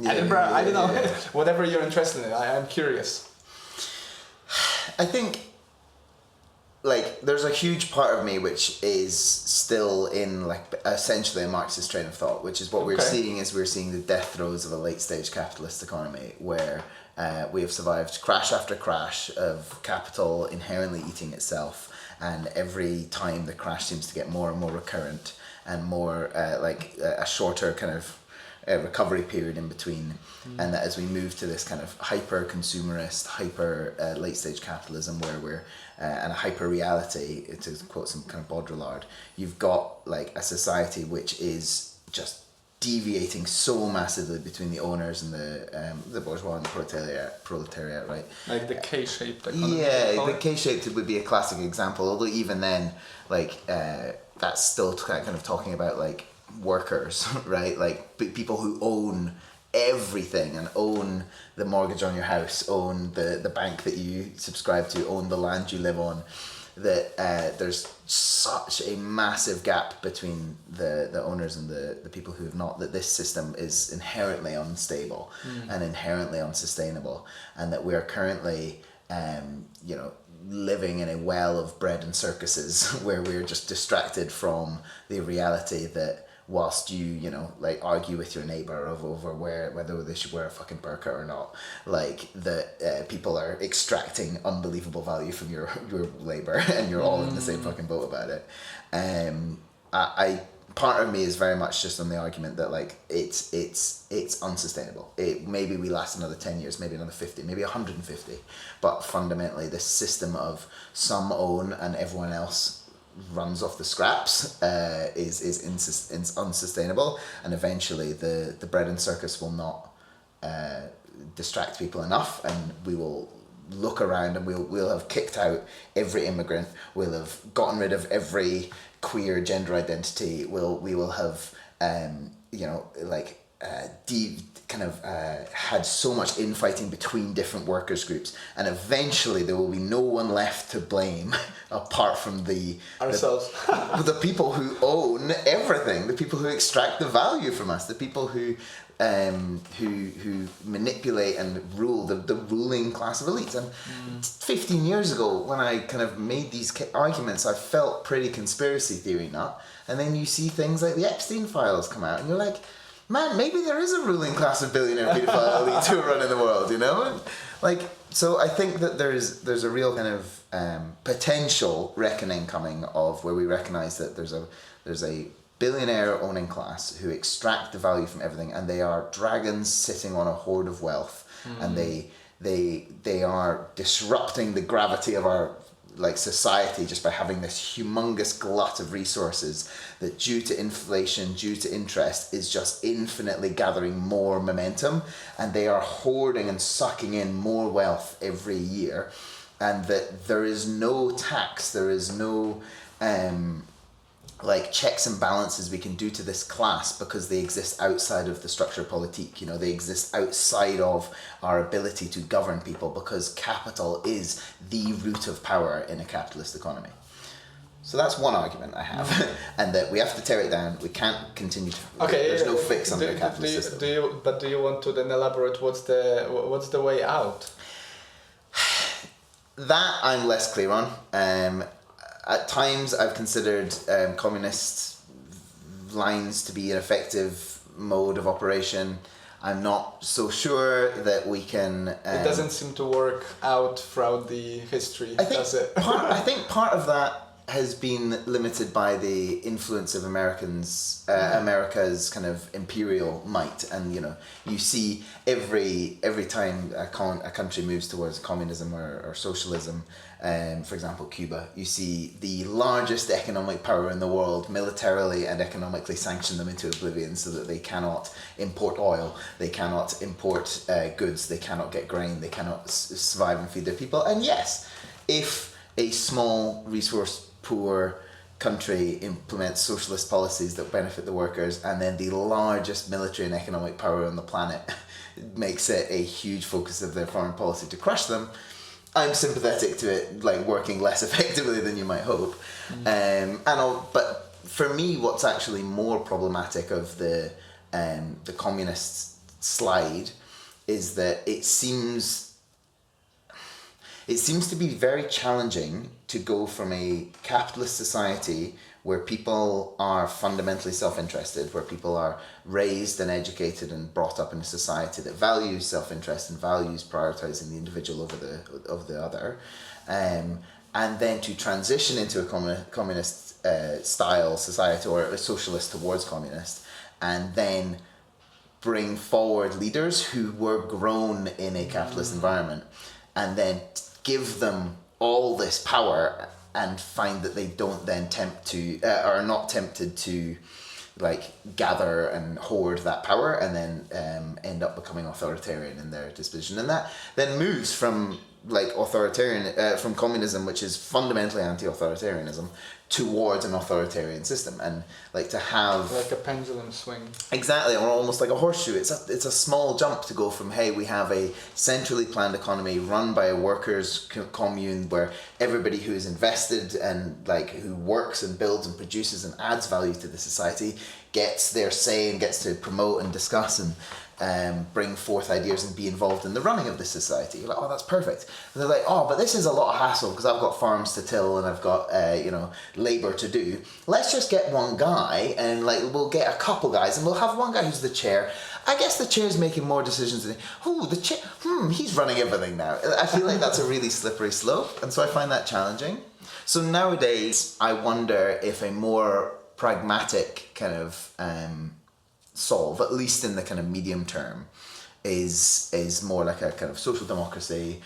Edinburgh, I don't know, whatever you're interested in. I'm curious. I think like there's a huge part of me which is still in like essentially a Marxist train of thought, which is what we're seeing the death throes of a late stage capitalist economy where we have survived crash after crash of capital inherently eating itself, and every time the crash seems to get more and more recurrent and more like a shorter kind of recovery period in between, and that as we move to this kind of hyper consumerist, hyper late stage capitalism where we're and a hyper reality, to quote some kind of Baudrillard, you've got like a society which is just deviating so massively between the owners and the bourgeois and the proletariat, right? Like the K-shaped economy. Yeah, the K-shaped would be a classic example, although even then, like that's still kind of talking about like workers, right? Like people who own everything and own the mortgage on your house, own the bank that you subscribe to, own the land you live on, that there's such a massive gap between the owners and the people who have not, that this system is inherently unstable and inherently unsustainable, and that we are currently living in a well of bread and circuses where we're just distracted from the reality that whilst you like argue with your neighbor over whether they should wear a fucking burqa or not, like that people are extracting unbelievable value from your labor, and you're all in the same fucking boat about it. I part of me is very much just on the argument that like it's unsustainable. Maybe we last another 10 years, maybe another 50, maybe 150, but fundamentally this system of some own and everyone else runs off the scraps is unsustainable, and eventually the bread and circus will not distract people enough, and we will look around and we'll have kicked out every immigrant, we'll have gotten rid of every queer gender identity, we will have like had so much infighting between different workers groups, and eventually there will be no one left to blame apart from ourselves, the people who own everything, the people who extract the value from us, the people who manipulate and rule, the ruling class of elites. And 15 years ago, when I kind of made these arguments, I felt pretty conspiracy theory nut. And then you see things like the Epstein files come out, and you're like, man, maybe there is a ruling class of billionaire pedophile elites who are running the world, you know? And like, so I think that there's a real kind of potential reckoning coming of where we recognize that there's a billionaire owning class who extract the value from everything, and they are dragons sitting on a hoard of wealth, and they are disrupting the gravity of our like society just by having this humongous glut of resources that, due to inflation, due to interest, is just infinitely gathering more momentum, and they are hoarding and sucking in more wealth every year, and that there is no tax, there is no like checks and balances we can do to this class, because they exist outside of the structure politique, you know, they exist outside of our ability to govern people, because capital is the root of power in a capitalist economy. So that's one argument I have, and that we have to tear it down. We can't continue to. There's no fix on the capitalist system. Do you want to then elaborate what's the way out? That I'm less clear on. At times, I've considered communist lines to be an effective mode of operation. I'm not so sure that we can. It doesn't seem to work out throughout the history, does it? I think part of that has been limited by the influence of America's kind of imperial might, and you know, you see every time a country moves towards communism or socialism, for example Cuba, you see the largest economic power in the world militarily and economically sanction them into oblivion, so that they cannot import oil, they cannot import goods, they cannot get grain, they cannot survive and feed their people. And yes, if a small resource poor country implements socialist policies that benefit the workers, and then the largest military and economic power on the planet makes it a huge focus of their foreign policy to crush them, I'm sympathetic to it like working less effectively than you might hope. But for me, what's actually more problematic of the communist slide is that it seems to be very challenging to go from a capitalist society where people are fundamentally self-interested, where people are raised and educated and brought up in a society that values self-interest and values prioritizing the individual over the other, and then to transition into a communist style society, or a socialist towards communist, and then bring forward leaders who were grown in a capitalist environment, and then give them all this power, and find that they don't then are not tempted to like gather and hoard that power, and then end up becoming authoritarian in their disposition. And that then moves from like from communism, which is fundamentally anti-authoritarianism, towards an authoritarian system, and like to have like a pendulum swing. Exactly, or almost like a horseshoe. It's a small jump to go from, hey, we have a centrally planned economy run by a workers' commune where everybody who is invested and like who works and builds and produces and adds value to the society gets their say and gets to promote and discuss and bring forth ideas and be involved in the running of the society. You're like, oh, that's perfect. And they're like, oh, but this is a lot of hassle because I've got farms to till and I've got labor to do. Let's just get one guy, and like we'll get a couple guys, and we'll have one guy who's the chair. I guess the chair's making more decisions than the chair. He's running everything now. I feel like that's a really slippery slope, and so I find that challenging. So nowadays, I wonder if a more pragmatic kind of solve, at least in the kind of medium term, is more like a kind of social democracy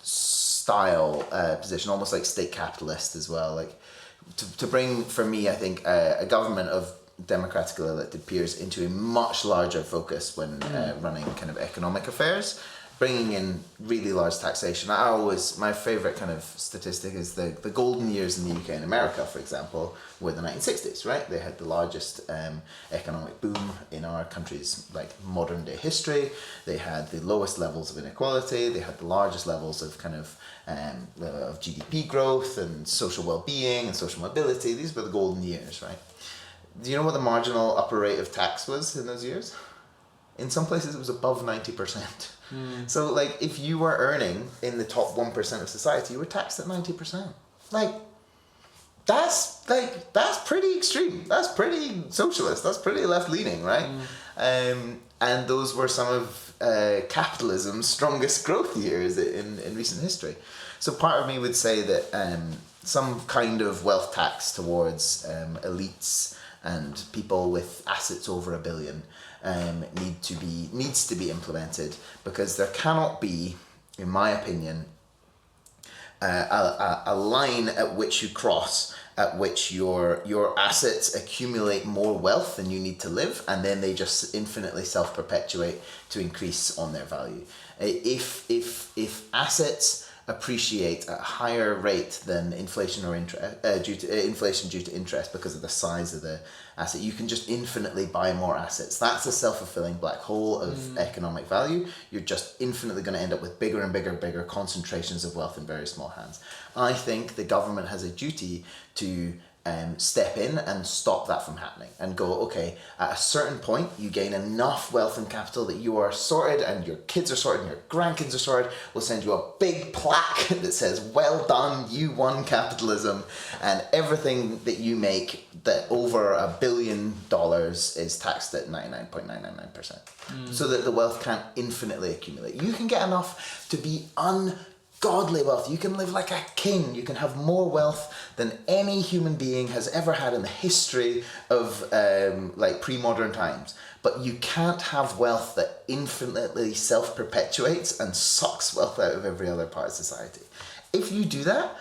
style position, almost like state capitalist as well. Like to bring, for me, I think a government of democratically elected peers into a much larger focus when running kind of economic affairs, bringing in really large taxation. My favorite kind of statistic is the golden years in the UK and America, for example, were the 1960s, right? They had the largest economic boom in our country's like modern day history. They had the lowest levels of inequality. They had the largest levels of kind of GDP growth and social well-being and social mobility. These were the golden years, right? Do you know what the marginal upper rate of tax was in those years? In some places it was above 90%. So like if you were earning in the top 1% of society, you were taxed at 90%. That's pretty extreme. That's pretty socialist. That's pretty left-leaning, right? And those were some of capitalism's strongest growth years in recent history. So part of me would say that some kind of wealth tax towards elites and people with assets over $1 billion needs to be implemented, because there cannot be, in my opinion, a line at which you cross, at which your assets accumulate more wealth than you need to live, and then they just infinitely self-perpetuate to increase on their value. If assets appreciate at a higher rate than inflation or inflation due to interest because of the size of the asset, you can just infinitely buy more assets. That's a self-fulfilling black hole of economic value. You're just infinitely going to end up with bigger and bigger concentrations of wealth in very small hands. I think the government has a duty to step in and stop that from happening and go, okay, at a certain point you gain enough wealth and capital that you are sorted and your kids are sorted and your grandkids are sorted. We'll send you a big plaque that says, well done, you won capitalism, and everything that you make that over $1 billion is taxed at 99.999%. So that the wealth can't infinitely accumulate. You can get enough to be godly wealth. You can live like a king. You can have more wealth than any human being has ever had in the history of pre-modern times. But you can't have wealth that infinitely self-perpetuates and sucks wealth out of every other part of society. If you do that,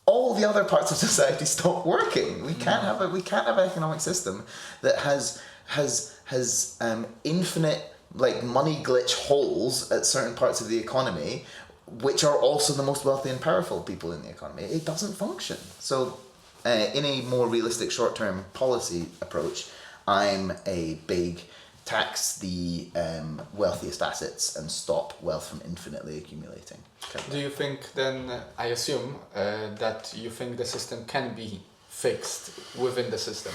all the other parts of society stop working. We can't have an economic system that has infinite money glitch holes at certain parts of the economy, which are also the most wealthy and powerful people in the economy. It doesn't function. So in a more realistic short-term policy approach, I'm a big tax the wealthiest assets and stop wealth from infinitely accumulating. Do you think then, I assume, that you think the system can be fixed within the system?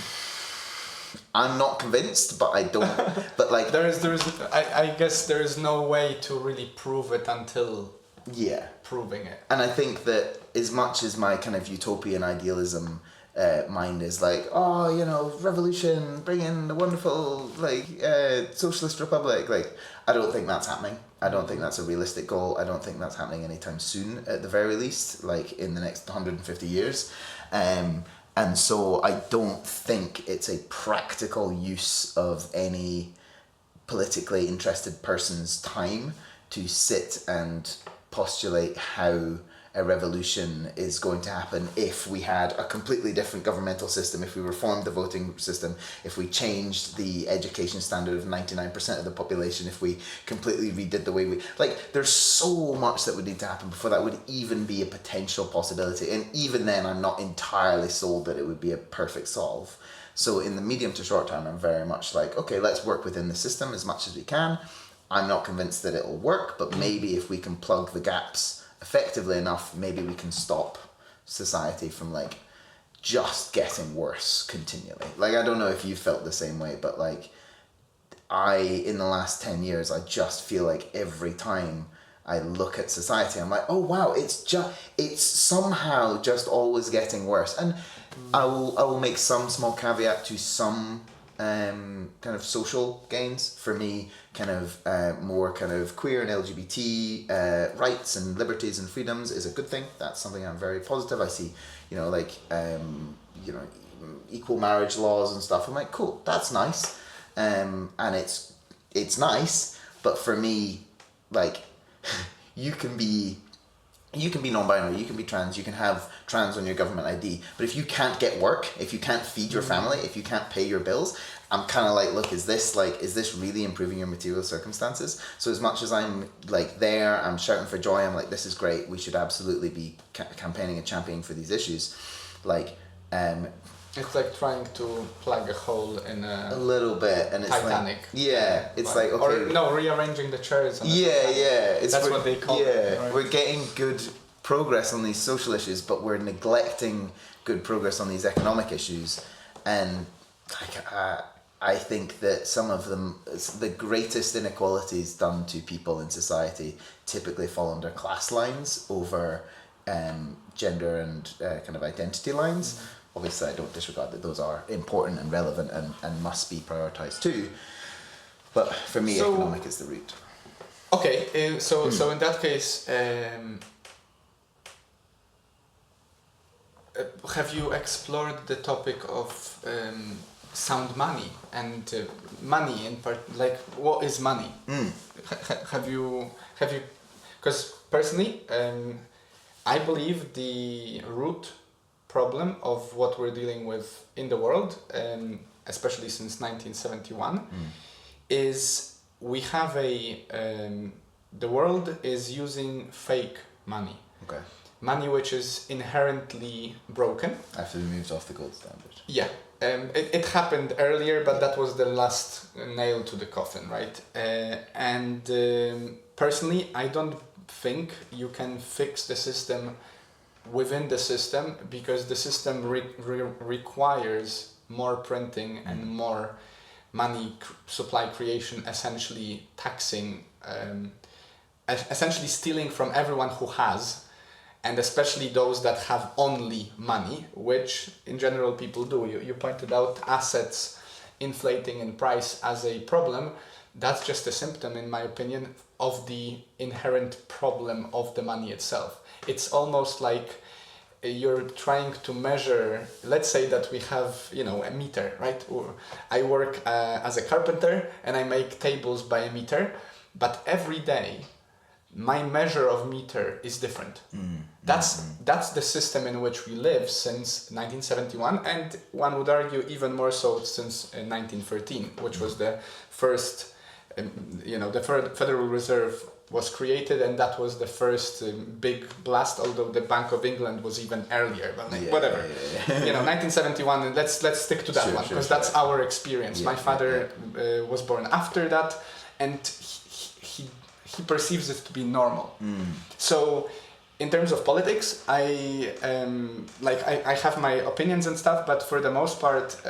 I'm not convinced, but I don't. But I guess there is no way to really prove it until proving it. And I think that as much as my kind of utopian idealism mind is revolution, bring in the wonderful socialist republic, I don't think that's happening. I don't think that's a realistic goal. I don't think that's happening anytime soon, at the very least, in the next 150 years. And so I don't think it's a practical use of any politically interested person's time to sit and postulate how a revolution is going to happen if we had a completely different governmental system, if we reformed the voting system, if we changed the education standard of 99% of the population, if we completely redid the way we... there's so much that would need to happen before that would even be a potential possibility. And even then, I'm not entirely sold that it would be a perfect solve. So in the medium to short term, I'm very much okay, let's work within the system as much as we can. I'm not convinced that it'll work, but maybe if we can plug the gaps effectively enough, maybe we can stop society from just getting worse continually. I don't know if you felt the same way, but in the last 10 years, I just feel every time I look at society, I'm oh wow, it's somehow just always getting worse. And I will make some small caveat to some kind of social gains. For me, kind of more kind of queer and LGBT rights and liberties and freedoms is a good thing. That's something I'm very positive. I see, equal marriage laws and stuff. I'm cool, that's nice. And it's nice, but for me, you can be you can be non-binary, you can be trans, you can have trans on your government ID, but if you can't get work, if you can't feed your family, if you can't pay your bills, I'm kind of like, look, is this really improving your material circumstances? So as much as I'm like there, I'm shouting for joy, I'm like, this is great, we should absolutely be campaigning and championing for these issues. Like, it's like trying to plug a hole in a little bit, and it's Titanic. Like, yeah, it's like okay, or no, rearranging the chairs. That's what they call it. Right? We're getting good progress on these social issues, but we're neglecting good progress on these economic issues, and I think that some of them, the greatest inequalities done to people in society, typically fall under class lines over gender and kind of identity lines. Obviously, I don't disregard that those are important and relevant and must be prioritised too. But for me, economic is the root. Okay, so in that case, have you explored the topic of sound money and money in part? Like, what is money? Have you? Because personally, I believe the root problem of what we're dealing with in the world, especially since 1971, is we have the world is using fake money. Okay. Money which is inherently broken. After we moved off the gold standard. Yeah. It happened earlier, but that was the last nail to the coffin, right? And personally, I don't think you can fix the system within the system, because the system requires more printing and more money supply creation, essentially taxing, essentially stealing from everyone who has, and especially those that have only money, which in general people do. You pointed out assets inflating in price as a problem. That's just a symptom, in my opinion, of the inherent problem of the money itself. It's almost like you're trying to measure, let's say that we have, a meter, right? Or I work as a carpenter and I make tables by a meter, but every day my measure of meter is different. That's the system in which we live since 1971, and one would argue even more so since 1913, which was the first, the Federal Reserve was created, and that was the first big blast, although the Bank of England was even earlier, but whatever. 1971, let's stick to that one, because that's our experience. My father was born after that, and he perceives it to be normal. So in terms of politics, I have my opinions and stuff, but for the most part,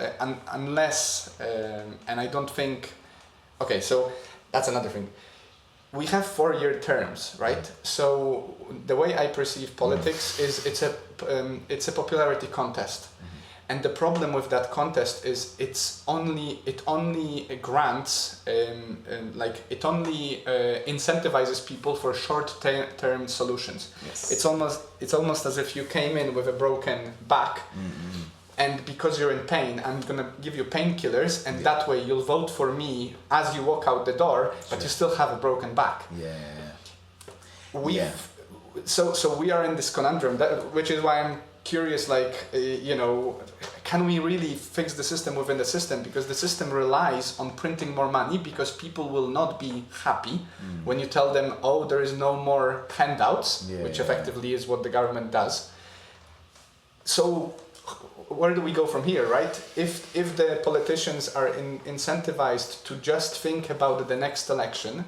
unless, and I don't think, okay, so that's another thing. We have 4-year terms, right? So the way I perceive politics is it's a popularity contest. And the problem with that contest is it only grants, it only incentivizes people for short-term solutions. Yes. It's almost as if you came in with a broken back, and because you're in pain, I'm gonna give you painkillers, and that way you'll vote for me as you walk out the door, but you still have a broken back. So we are in this conundrum, which is why I'm curious, can we really fix the system within the system? Because the system relies on printing more money, because people will not be happy when you tell them, oh, there is no more handouts, which effectively is what the government does. So where do we go from here, right? If the politicians are incentivized to just think about the next election,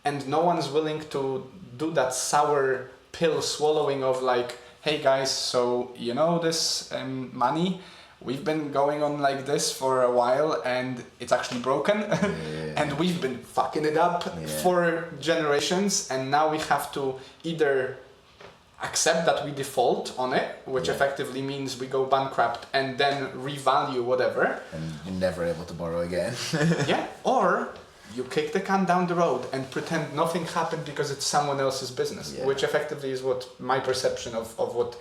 and no one's willing to do that sour pill swallowing of like, hey guys, so this money, we've been going on like this for a while and it's actually broken, and we've been fucking it up for generations, and now we have to either accept that we default on it, which effectively means we go bankrupt and then revalue whatever. And you're never able to borrow again. Or you kick the can down the road and pretend nothing happened because it's someone else's business, which effectively is what my perception of what...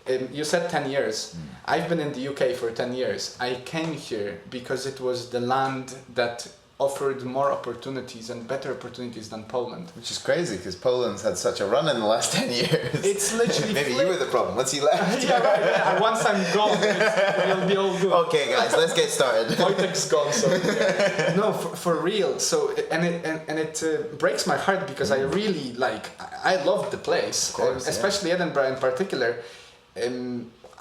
you said 10 years. I've been in the UK for 10 years. I came here because it was the land that offered more opportunities and better opportunities than Poland. Which is crazy because Poland's had such a run in the last 10 years. It's literally maybe you were the problem once you left. yeah, right. Yeah. Once I'm gone, it'll be all good. Okay, guys, let's get started. Wojtek's gone, so yeah. No, for real. So and it breaks my heart because I really I loved the place, Of course, especially Edinburgh in particular.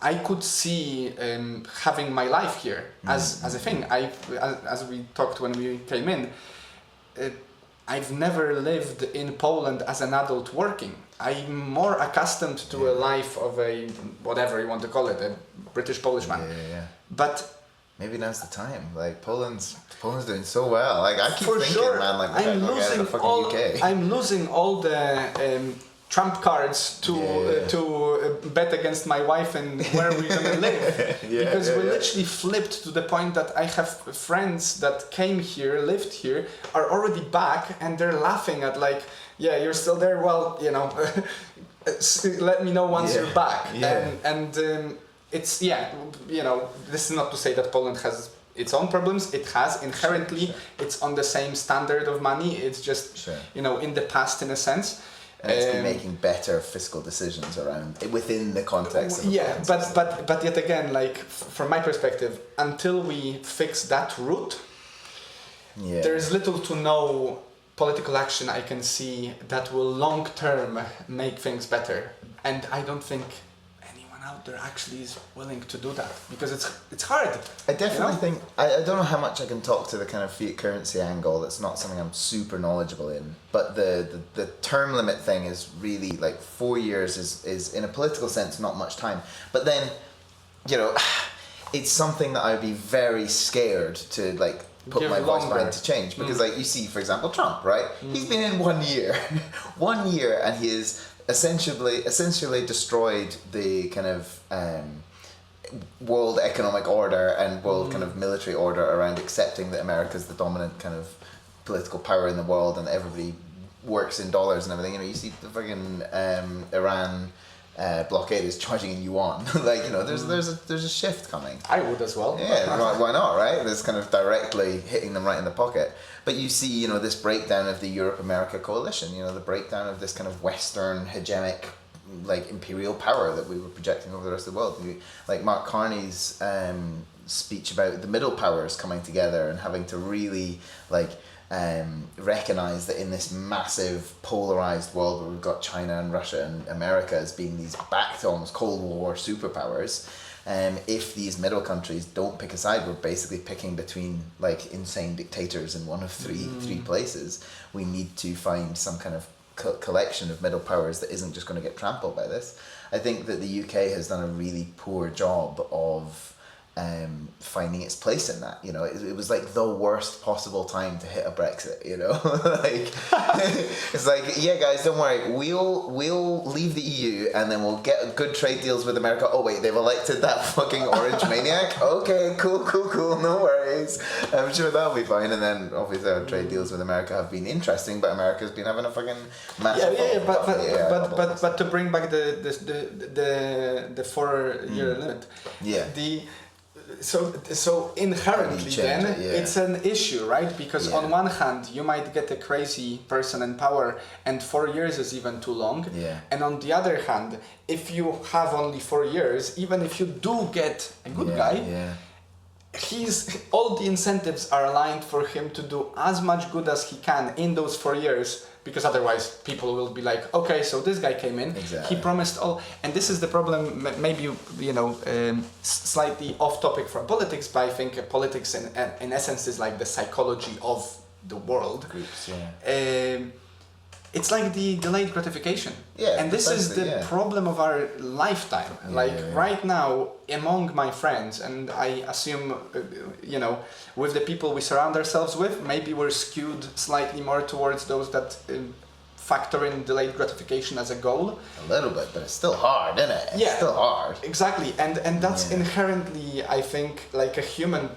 I could see having my life here as a thing. As we talked when we came in, I've never lived in Poland as an adult working. I'm more accustomed to a life of a whatever you want to call it, a British Polish man. Yeah. But maybe now's the time. Like Poland's doing so well. Like I keep thinking, sure, man, like we're going out of the fucking UK. I'm losing all the trump cards to bet against my wife and where we're gonna live because we literally flipped to the point that I have friends that came here, lived here, are already back and they're laughing at you're still there, well, let me know once you're back. And it's this is not to say that Poland has its own problems. It has inherently. Sure. It's on the same standard of money. It's just in the past in a sense. And it's been making better fiscal decisions within the context of but yet again, from my perspective, until we fix that root, there is little to no political action I can see that will long term make things better, and I don't think anyone out there actually is willing to do that because it's hard. I definitely think I don't know how much I can talk to the kind of fiat currency angle. That's not something I'm super knowledgeable in, but the term limit thing is really 4 years is in a political sense not much time, but then it's something that I'd be very scared to put my voice behind to change because you see, for example, Trump, right? He's been in 1 year and he is essentially destroyed the kind of world economic order and world kind of military order around accepting that America's the dominant kind of political power in the world and everybody works in dollars and everything. You see the fucking Iran blockade is charging in yuan. There's a shift coming. I would as well. Yeah, why not, right? It's kind of directly hitting them right in the pocket. But you see, this breakdown of the Europe-America coalition, the breakdown of this kind of Western hegemonic, imperial power that we were projecting over the rest of the world. Mark Carney's speech about the middle powers coming together and having to really, recognize that in this massive polarized world where we've got China and Russia and America as being these back to almost Cold War superpowers, if these middle countries don't pick a side, we're basically picking between insane dictators in one of three places. We need to find some kind of collection of middle powers that isn't just going to get trampled by this. I think that the UK has done a really poor job of finding its place in that. It was the worst possible time to hit a Brexit. It's yeah, guys, don't worry, we'll leave the EU and then we'll get good trade deals with America. Oh wait, they've elected that fucking orange maniac. Okay, cool, no worries, I'm sure that'll be fine. And then obviously our trade deals with America have been interesting, but America's been having a fucking massive but to bring back the 4 year limit, so inherently it's an issue, right? Because on one hand you might get a crazy person in power and 4 years is even too long, and on the other hand, if you have only 4 years, even if you do get a good guy, all the incentives are aligned for him to do as much good as he can in those 4 years, because otherwise people will be okay, so this guy came in, he promised all, and this is the problem. Maybe slightly off topic from politics, but I think politics in essence is the psychology of the world. Groups, it's the delayed gratification, and this is the problem of our lifetime. Right now, among my friends, and I assume with the people we surround ourselves with, maybe we're skewed slightly more towards those that factor in delayed gratification as a goal. A little bit, but it's still hard, isn't it? It's still hard. Exactly, and that's inherently, I think, a human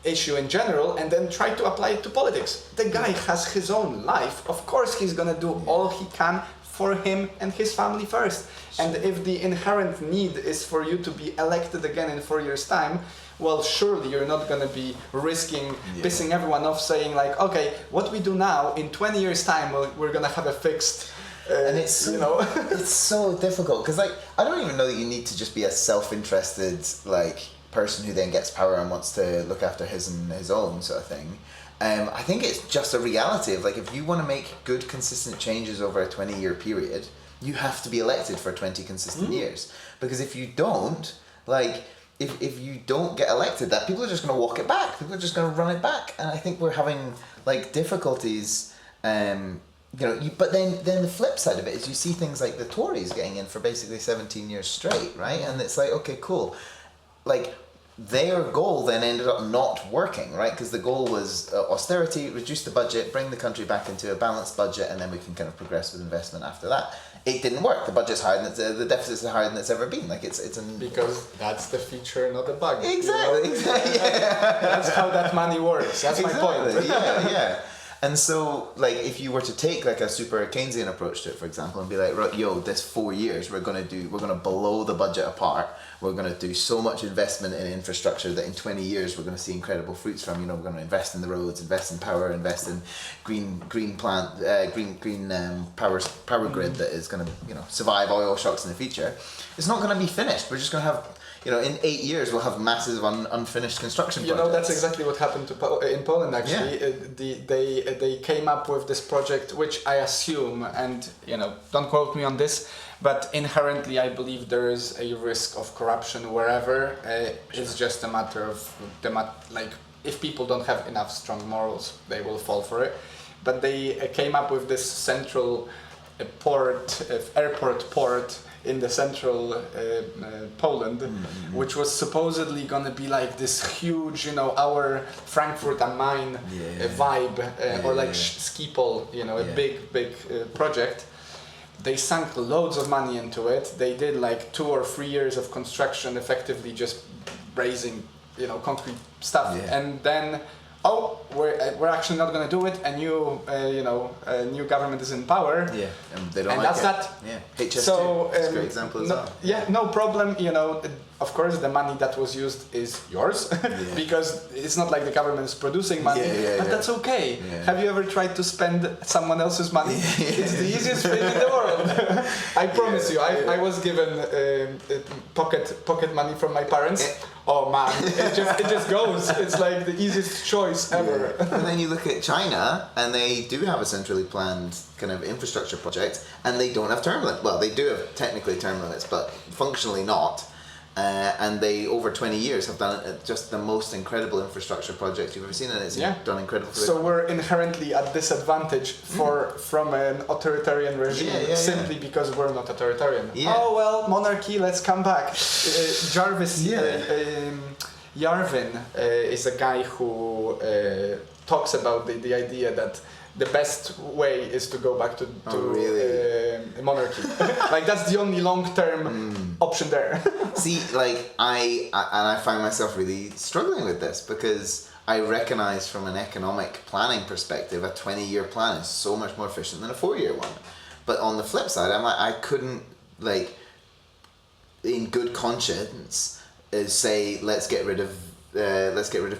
issue in general, and then try to apply it to politics. The guy has his own life. Of course he's gonna do all he can for him and his family first. And if the inherent need is for you to be elected again in 4 years' time, well, surely you're not going to be risking pissing everyone off, saying like, okay, what we do now, in 20 years' time, we're going to have a fixed... and it's so, you know, it's so difficult because like I don't even know that you need to just be a self-interested like person who then gets power and wants to look after his and his own sort of thing. I think it's just a reality of like if you want to make good consistent changes over a 20-year period, you have to be elected for 20 consistent years, because if you don't, like if you don't get elected, that people are just going to walk it back, people are just going to run it back, and I think we're having like difficulties. You know, but then the flip side of it is you see things like the Tories getting in for basically 17 years straight, right? And it's like, okay, cool. Like, their goal then ended up not working, right? Because the goal was austerity, reduce the budget, bring the country back into a balanced budget, and then we can kind of progress with investment after that. It didn't work. The budget's higher than the deficit's higher than it's ever been. Like it's because that's the feature, not the bug. Exactly. You know? Yeah. That's how that money works. That's my point. Yeah. And so, like, if you were to take like a super Keynesian approach to it, for example, and be like, right, yo, this 4 years we're gonna blow the budget apart. We're gonna do so much investment in infrastructure that in 20 years we're gonna see incredible fruits from. You know, we're gonna invest in the roads, invest in power, invest in green power grid that is gonna, you know, survive oil shocks in the future. It's not gonna be finished. We're just gonna have, you know, in 8 years we'll have massive unfinished construction projects. You know, that's exactly what happened in Poland actually. Yeah. They came up with this project, which I assume, and you know, don't quote me on this, but inherently I believe there is a risk of corruption wherever. It's just a matter of like if people don't have enough strong morals, they will fall for it. But they came up with this central airport port in the central Poland, which was supposedly gonna be like this huge, you know, our Frankfurt am Main vibe, or like Schiphol, you know, a big project. They sunk loads of money into it. They did like 2 or 3 years of construction, effectively just raising, you know, concrete stuff, and then we're actually not going to do it. A new government is in power. Yeah, and they don't. And like that's it. that. Yeah, HS2. So It's a great example as well. Yeah, no problem. You know, of course, the money that was used is yours because it's not like the government is producing money. But that's okay. Yeah. Have you ever tried to spend someone else's money? It's the easiest thing in the world. I promise you. I was given pocket money from my parents. Oh man, it just goes. It's like the easiest choice ever. And then you look at China, and they do have a centrally planned kind of infrastructure project, and they don't have term limits. Well, they do have technically term limits, but functionally not. And they, over 20 years, have done just the most incredible infrastructure project you've ever seen, and it's done incredible. So we're inherently at disadvantage from an authoritarian regime simply because we're not authoritarian. Yeah. Oh well, monarchy. Let's come back. Jarvis Yarvin is a guy who talks about the idea that the best way is to go back to monarchy. Like that's the only long-term option there. See, like I find myself really struggling with this because I recognize from an economic planning perspective, a 20-year plan is so much more efficient than a 4-year one. But on the flip side, I'm like, I couldn't, like, in good conscience, say let's get rid of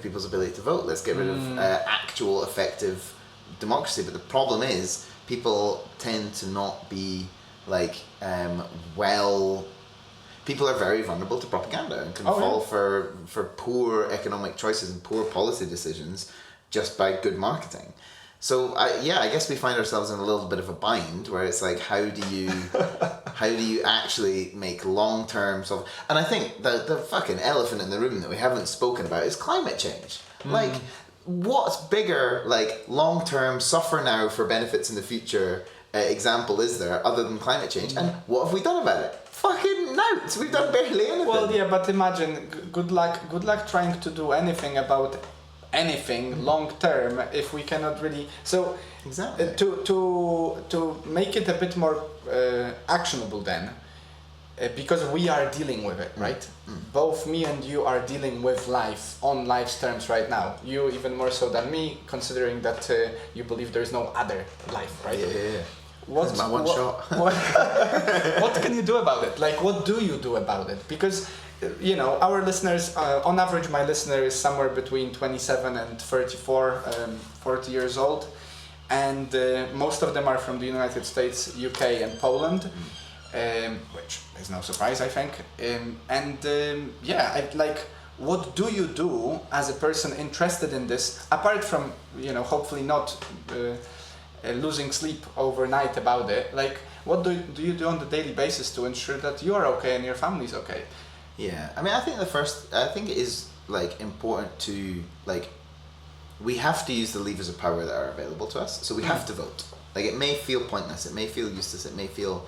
people's ability to vote. Let's get rid of actual effective democracy. But the problem is people tend to not be like people are very vulnerable to propaganda and can fall for poor economic choices and poor policy decisions just by good marketing. So I guess we find ourselves in a little bit of a bind where it's like, how do you actually make long-term stuff? And I think the fucking elephant in the room that we haven't spoken about is climate change. Like, what's bigger, like, long-term suffer now for benefits in the future example is there other than climate change? And what have we done about it? Fucking notes. We've done barely anything. Well, yeah, but imagine, good luck trying to do anything about anything long term if we cannot really. So exactly to make it a bit more actionable then, because we are dealing with it, right? Both me and you are dealing with life on life's terms right now. You even more so than me, considering that you believe there is no other life, right? Yeah. What, my one shot. what can you do about it? Like, what do you do about it? Because, you know, our listeners, on average, my listener is somewhere between 27 and 34, 40 years old. And most of them are from the United States, UK and Poland, which is no surprise, I think. What do you do as a person interested in this, apart from, you know, hopefully not losing sleep overnight about it? Like, what do you do on the daily basis to ensure that you are okay and your family's okay? Yeah, I mean, I think it is like important to like, we have to use the levers of power that are available to us. So we have to vote. Like, it may feel pointless, it may feel useless, it may feel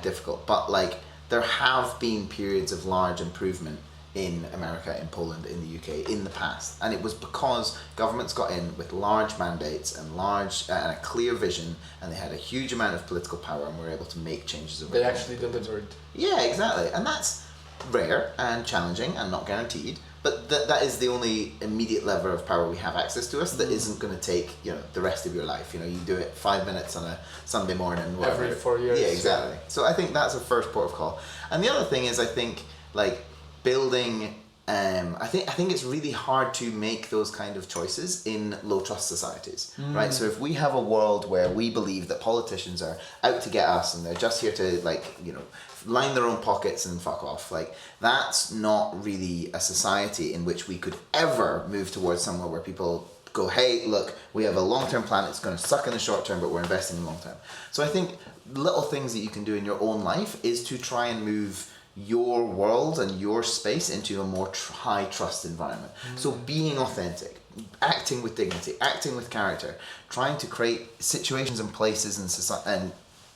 difficult, but like, there have been periods of large improvement in America, in Poland, in the UK, in the past, and it was because governments got in with large mandates and and a clear vision, and they had a huge amount of political power, and were able to make changes. They actually delivered. Yeah, exactly, and that's rare and challenging and not guaranteed. But that is the only immediate lever of power we have access to us that isn't going to take, you know, the rest of your life. You know, you do it 5 minutes on a Sunday morning, whatever. Every 4 years. Yeah, exactly. So I think that's a first port of call. And the other thing is, I think, like, building, I think it's really hard to make those kind of choices in low trust societies, right? So if we have a world where we believe that politicians are out to get us and they're just here to, like, you know, line their own pockets and fuck off, like, that's not really a society in which we could ever move towards somewhere where people go, hey, look, we have a long-term plan, it's going to suck in the short term, but we're investing in long-term. So I think little things that you can do in your own life is to try and move your world and your space into a more high trust environment. So being authentic, acting with dignity, acting with character, trying to create situations and places and society and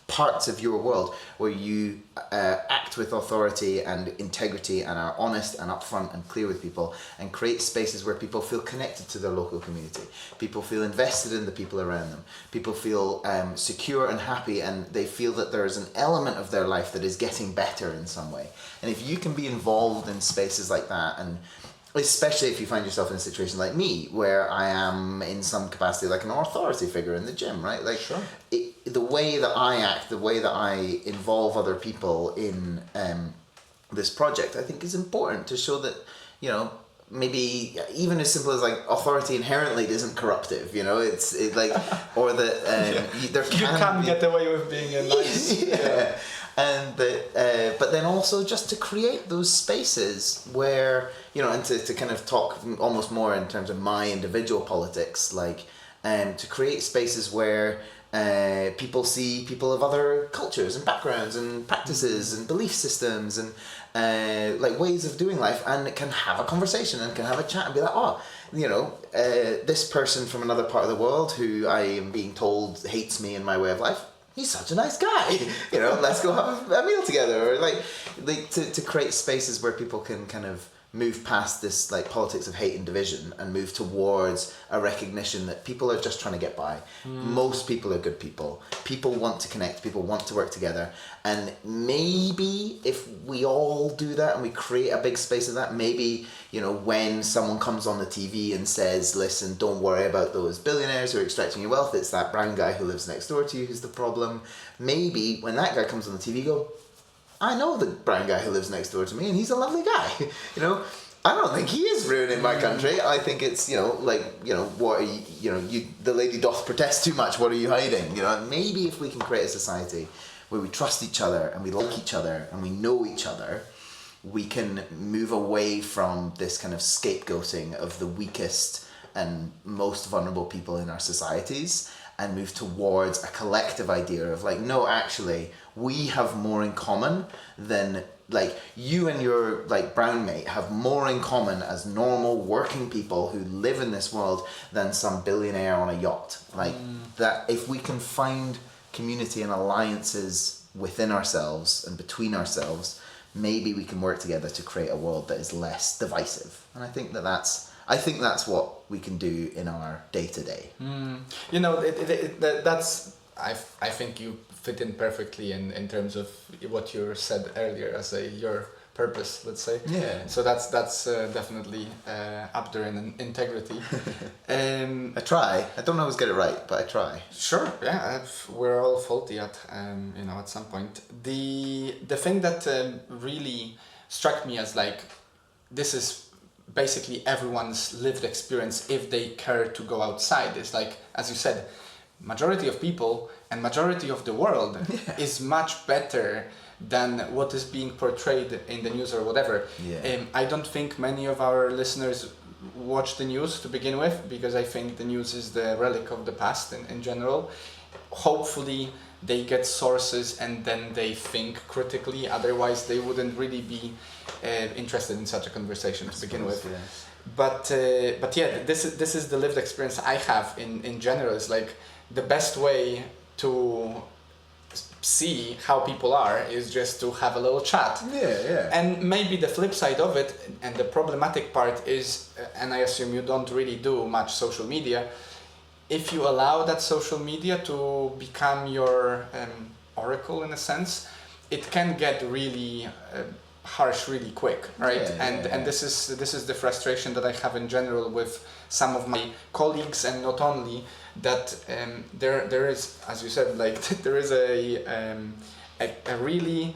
parts of your world where you act with authority and integrity and are honest and upfront and clear with people, and create spaces where people feel connected to their local community. People feel invested in the people around them. People feel secure and happy, and they feel that there is an element of their life that is getting better in some way. And if you can be involved in spaces like that, and especially if you find yourself in a situation like me, where I am in some capacity like an authority figure in the gym, right? Like, sure. The way that I act, the way that I involve other people in this project, I think is important to show that, you know, maybe even as simple as like authority inherently isn't corruptive, you know, it's like, or that there can you can't get away with being a nice. Yeah. And that, but then also just to create those spaces where, you know, and to kind of talk almost more in terms of my individual politics, like, to create spaces where people see people of other cultures and backgrounds and practices and belief systems and like ways of doing life, and can have a conversation and can have a chat and be like, oh, you know, this person from another part of the world who I am being told hates me and my way of life, he's such a nice guy, you know, let's go have a meal together. Or like to create spaces where people can kind of move past this like politics of hate and division and move towards a recognition that people are just trying to get by. Most people are good people. People want to connect, people want to work together. And maybe if we all do that and we create a big space of that, maybe, you know, when someone comes on the TV and says, listen, don't worry about those billionaires who are extracting your wealth, it's that brown guy who lives next door to you who's the problem. Maybe when that guy comes on the TV, you go, I know the brown guy who lives next door to me and he's a lovely guy. You know, I don't think he is ruining my country. I think it's, you know, like, you know, what are you know, the lady doth protest too much, what are you hiding? You know, maybe if we can create a society where we trust each other and we like each other and we know each other, we can move away from this kind of scapegoating of the weakest and most vulnerable people in our societies and move towards a collective idea of like, no, actually, we have more in common than, like, you and your like brown mate have more in common as normal working people who live in this world than some billionaire on a yacht. Like that, if we can find community and alliances within ourselves and between ourselves, maybe we can work together to create a world that is less divisive. And I think that's what we can do in our day-to-day. You know, that's I think you fit in perfectly in terms of what you said earlier as your purpose, let's say. Yeah. So that's definitely up there in integrity. I try. I don't always get it right, but I try. Sure, yeah, we're all faulty at at some point. The thing that really struck me as like, this is basically everyone's lived experience if they care to go outside. Is like, as you said, majority of people and majority of the world is much better than what is being portrayed in the news or whatever. Yeah. I don't think many of our listeners watch the news to begin with, because I think the news is the relic of the past in general. Hopefully they get sources and then they think critically, otherwise they wouldn't really be interested in such a conversation to begin with. Yeah. But yeah, this is the lived experience I have in general. It's like the best way to see how people are is just to have a little chat. Yeah. And maybe the flip side of it, and the problematic part is, and I assume you don't really do much social media, if you allow that social media to become your oracle in a sense, it can get really harsh really quick, right? And this is the frustration that I have in general with some of my colleagues, and not only that, there is, as you said, like there is a really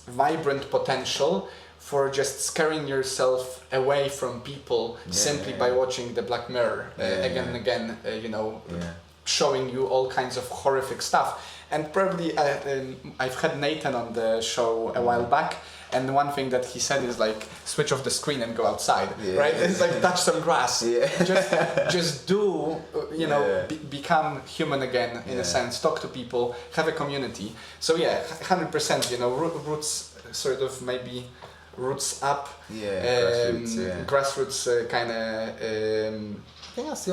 vibrant potential for just scaring yourself away from people simply by watching the Black Mirror again and again, showing you all kinds of horrific stuff. And probably I've had Nathan on the show a while back, and one thing that he said is like, switch off the screen and go outside, right? It's like, touch some grass, just do, become human again in a sense, talk to people, have a community. So 100%, roots sort of maybe roots up, grassroots kind of.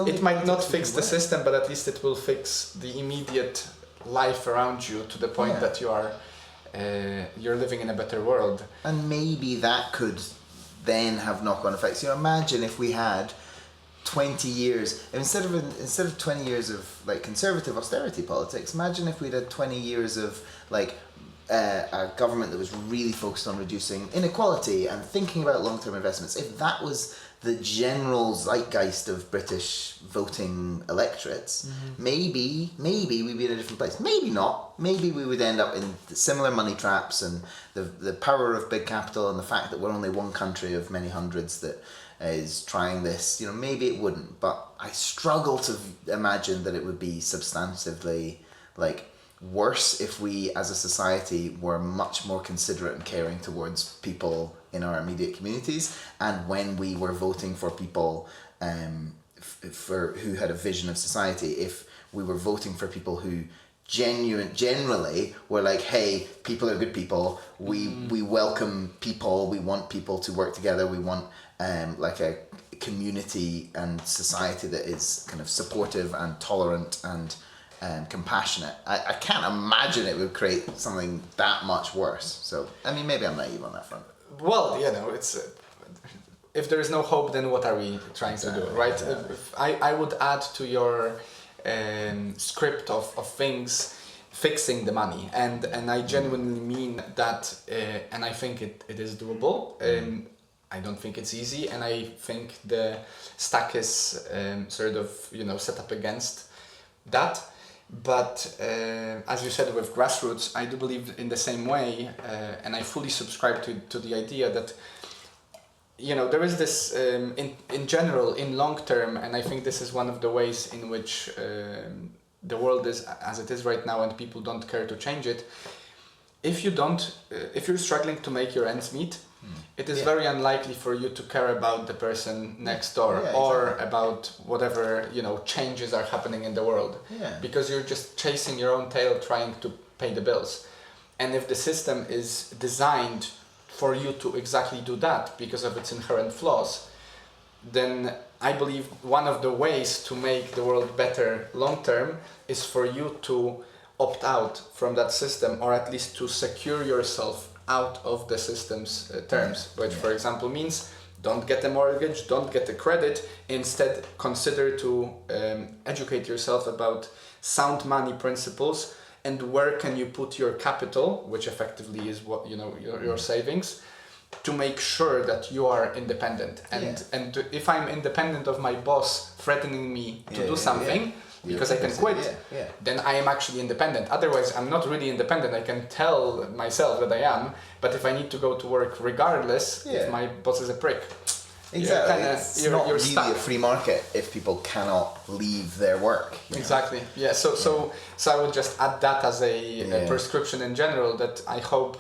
It might not fix the system, but at least it will fix the immediate life around you to the point that you are you're living in a better world. And maybe that could then have knock-on effects. Imagine if we had 20 years instead of 20 years of like conservative austerity politics. Imagine if we'd had 20 years of like a government that was really focused on reducing inequality and thinking about long-term investments. If that was the general zeitgeist of British voting electorates, maybe we'd be in a different place. Maybe not. Maybe we would end up in similar money traps and the power of big capital and the fact that we're only one country of many hundreds that is trying this. Maybe it wouldn't, but I struggle to imagine that it would be substantively like worse if we as a society were much more considerate and caring towards people in our immediate communities, and when we were voting for people for who had a vision of society, if we were voting for people who generally were like, hey, people are good people, we welcome people, we want people to work together, we want like a community and society that is kind of supportive and tolerant and compassionate. I can't imagine it would create something that much worse. So, I mean, maybe I'm naive on that front. Well, it's if there is no hope, then what are we trying to do, right? I would add to your script of things fixing the money, and I genuinely mean that, and I think it is doable. I don't think it's easy, and I think the stack is sort of set up against that. But as you said, with grassroots, I do believe in the same way, and I fully subscribe to the idea that there is this in general, in long term, and I think this is one of the ways in which the world is as it is right now, and people don't care to change it. If you're struggling to make your ends meet, it is very unlikely for you to care about the person next door or about whatever changes are happening in the world, because you're just chasing your own tail, trying to pay the bills. And if the system is designed for you to exactly do that because of its inherent flaws, then I believe one of the ways to make the world better long term is for you to opt out from that system, or at least to secure yourself out of the system's terms, which for example means don't get a mortgage, don't get a credit, instead consider to educate yourself about sound money principles and where can you put your capital, which effectively is what your savings, to make sure that you are independent. And if I'm independent of my boss threatening me to do something because I can quit, then I am actually independent. Otherwise, I'm not really independent. I can tell myself that I am, but if I need to go to work regardless, if my boss is a prick, exactly, it's not you're really stuck. a free market if people cannot leave their work. Exactly. Yeah. So I would just add that as a prescription in general that I hope.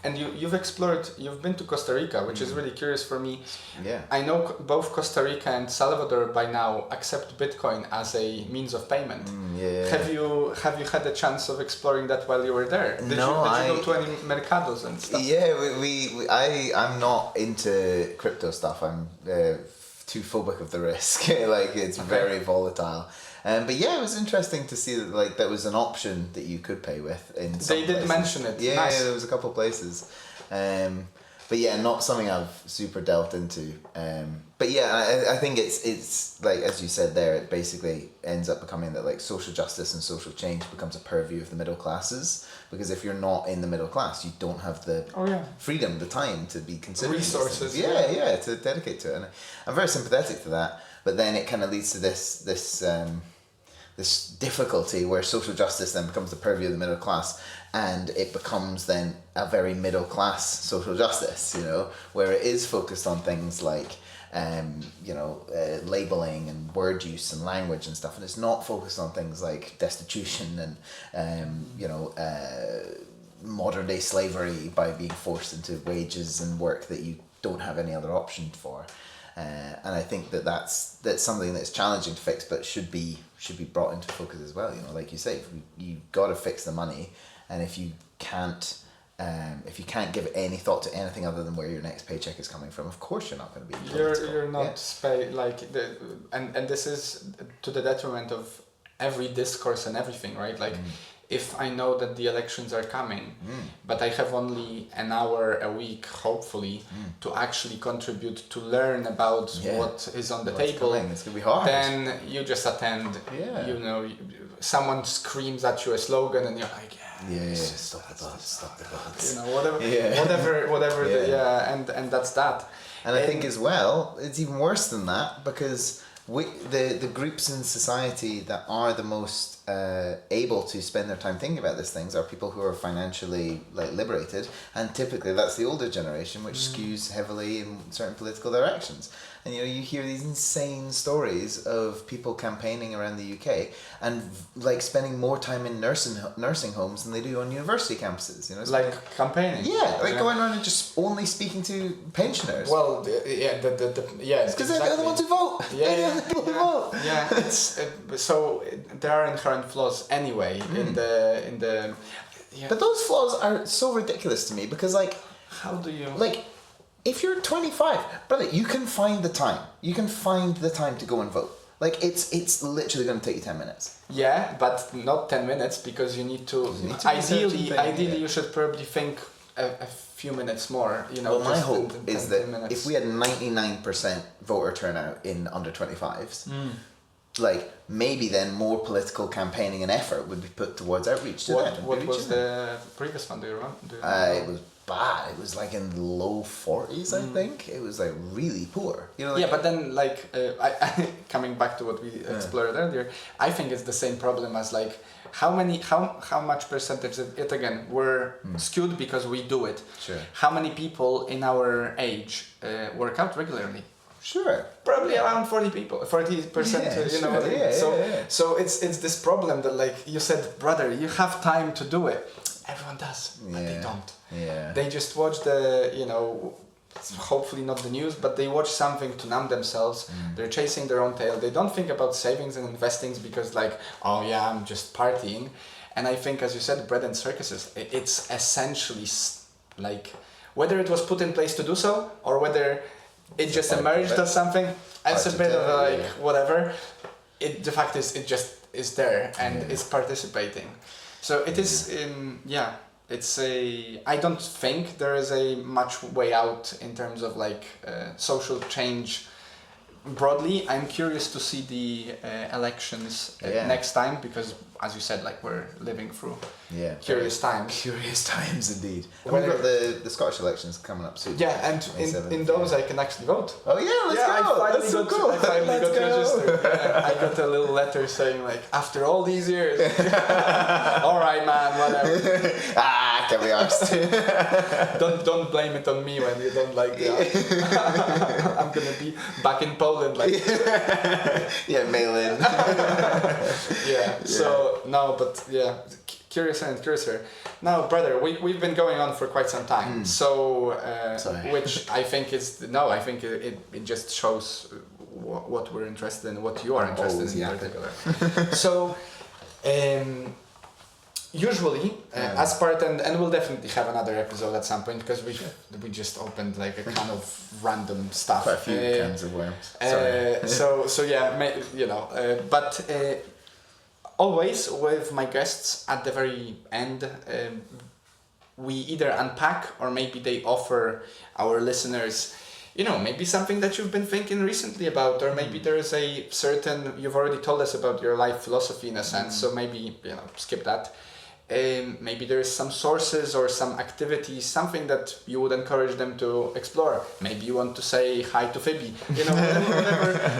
And you've been to Costa Rica, which is really curious for me. Yeah. I know both Costa Rica and Salvador by now accept Bitcoin as a means of payment. Have you had a chance of exploring that while you were there? Did you go to any mercados and stuff? Yeah, I'm not into crypto stuff. I'm too phobic of the risk. Like it's very volatile. But yeah, it was interesting to see that like that was an option that you could pay with in some They did places. mention it. Yeah, Nice. there was a couple of places. But yeah, not something I've super delved into. But yeah, I think it's like as you said there, it basically ends up becoming that like social justice and social change becomes a purview of the middle classes, because if you're not in the middle class, you don't have the freedom, the time to be considering resources. To dedicate to it. And I'm very sympathetic to that. But then it kind of leads to this difficulty where social justice then becomes the purview of the middle class, and it becomes then a very middle class social justice, where it is focused on things like labeling and word use and language and stuff, and it's not focused on things like destitution and modern day slavery by being forced into wages and work that you don't have any other option for. And I think that's something that's challenging to fix, but should be brought into focus as well. Like you say, you got to fix the money, and if you can't give any thought to anything other than where your next paycheck is coming from, of course you're not going to be. You're not and this is to the detriment of every discourse and everything, right? Like. If I know that the elections are coming, but I have only an hour a week, hopefully, to actually contribute to learn about what is on the table, it's gonna be hard. Then you just attend. Someone screams at you a slogan, and you're like, stop the bus. Whatever. And that's that. And I think as well, it's even worse than that, because the groups in society that are the most able to spend their time thinking about these things are people who are financially liberated, and typically that's the older generation, which skews heavily in certain political directions. And you hear these insane stories of people campaigning around the UK and spending more time in nursing homes than they do on university campuses. Campaigning. Going around and just only speaking to pensioners. Well, it's because they're the ones who vote. So there are inherent flaws anyway in the. But those flaws are so ridiculous to me, because how do you if you're 25, brother, you can find the time. You can find the time to go and vote. It's literally going to take you 10 minutes. Yeah, but not 10 minutes, because you need to ideally you should probably think a few minutes more. Well, my hope is that if we had 99% voter turnout in under 25s, maybe then more political campaigning and effort would be put towards outreach to them. What was the previous one? Do you remember? It was bad. It was in the low 40s, I think. It was really poor. But then I coming back to what we explored earlier, I think it's the same problem as how much percentage it again we're skewed because we do it. Sure. How many people in our age work out regularly? Sure. Probably around 40%. So it's this problem that you said, brother, you have time to do it. Everyone does, but they don't. Yeah. They just watch the hopefully not the news, but they watch something to numb themselves. They're chasing their own tail. They don't think about savings and investings because I'm just partying. And I think, as you said, bread and circuses, it's essentially whether it was put in place to do so or whether it just emerged as something, it's a bit of whatever. The fact is, it just is there and is participating. So it is, I don't think there is a much way out in terms of social change broadly, I'm curious to see the elections next time, because, as you said, like, we're living through curious times. Curious times indeed. And Whether- we've got the Scottish elections coming up soon. Yeah, and in those I can actually vote. Oh yeah, let's go. That's so cool. I finally Let's got go. registered. Yeah, I got a little letter saying, like, after all these years, all right, man, whatever. Can be asked. Don't blame it on me when you don't like the I'm gonna be back in Poland, like. Yeah, mail in. So no, but curiouser. Now, brother, we've been going on for quite some time. So which I think is I think it just shows what we're interested in, what you are interested in particular. So usually as part, and we'll definitely have another episode at some point, because we just opened like a kind of random stuff. Quite a few cans of worms. So yeah, but always with my guests at the very end, we either unpack, or maybe they offer our listeners, maybe something that you've been thinking recently about, or maybe there's a certain, you've already told us about your life philosophy in a sense, so maybe, skip that. Maybe there's some sources or some activities, something that you would encourage them to explore. Maybe you want to say hi to Phoebe,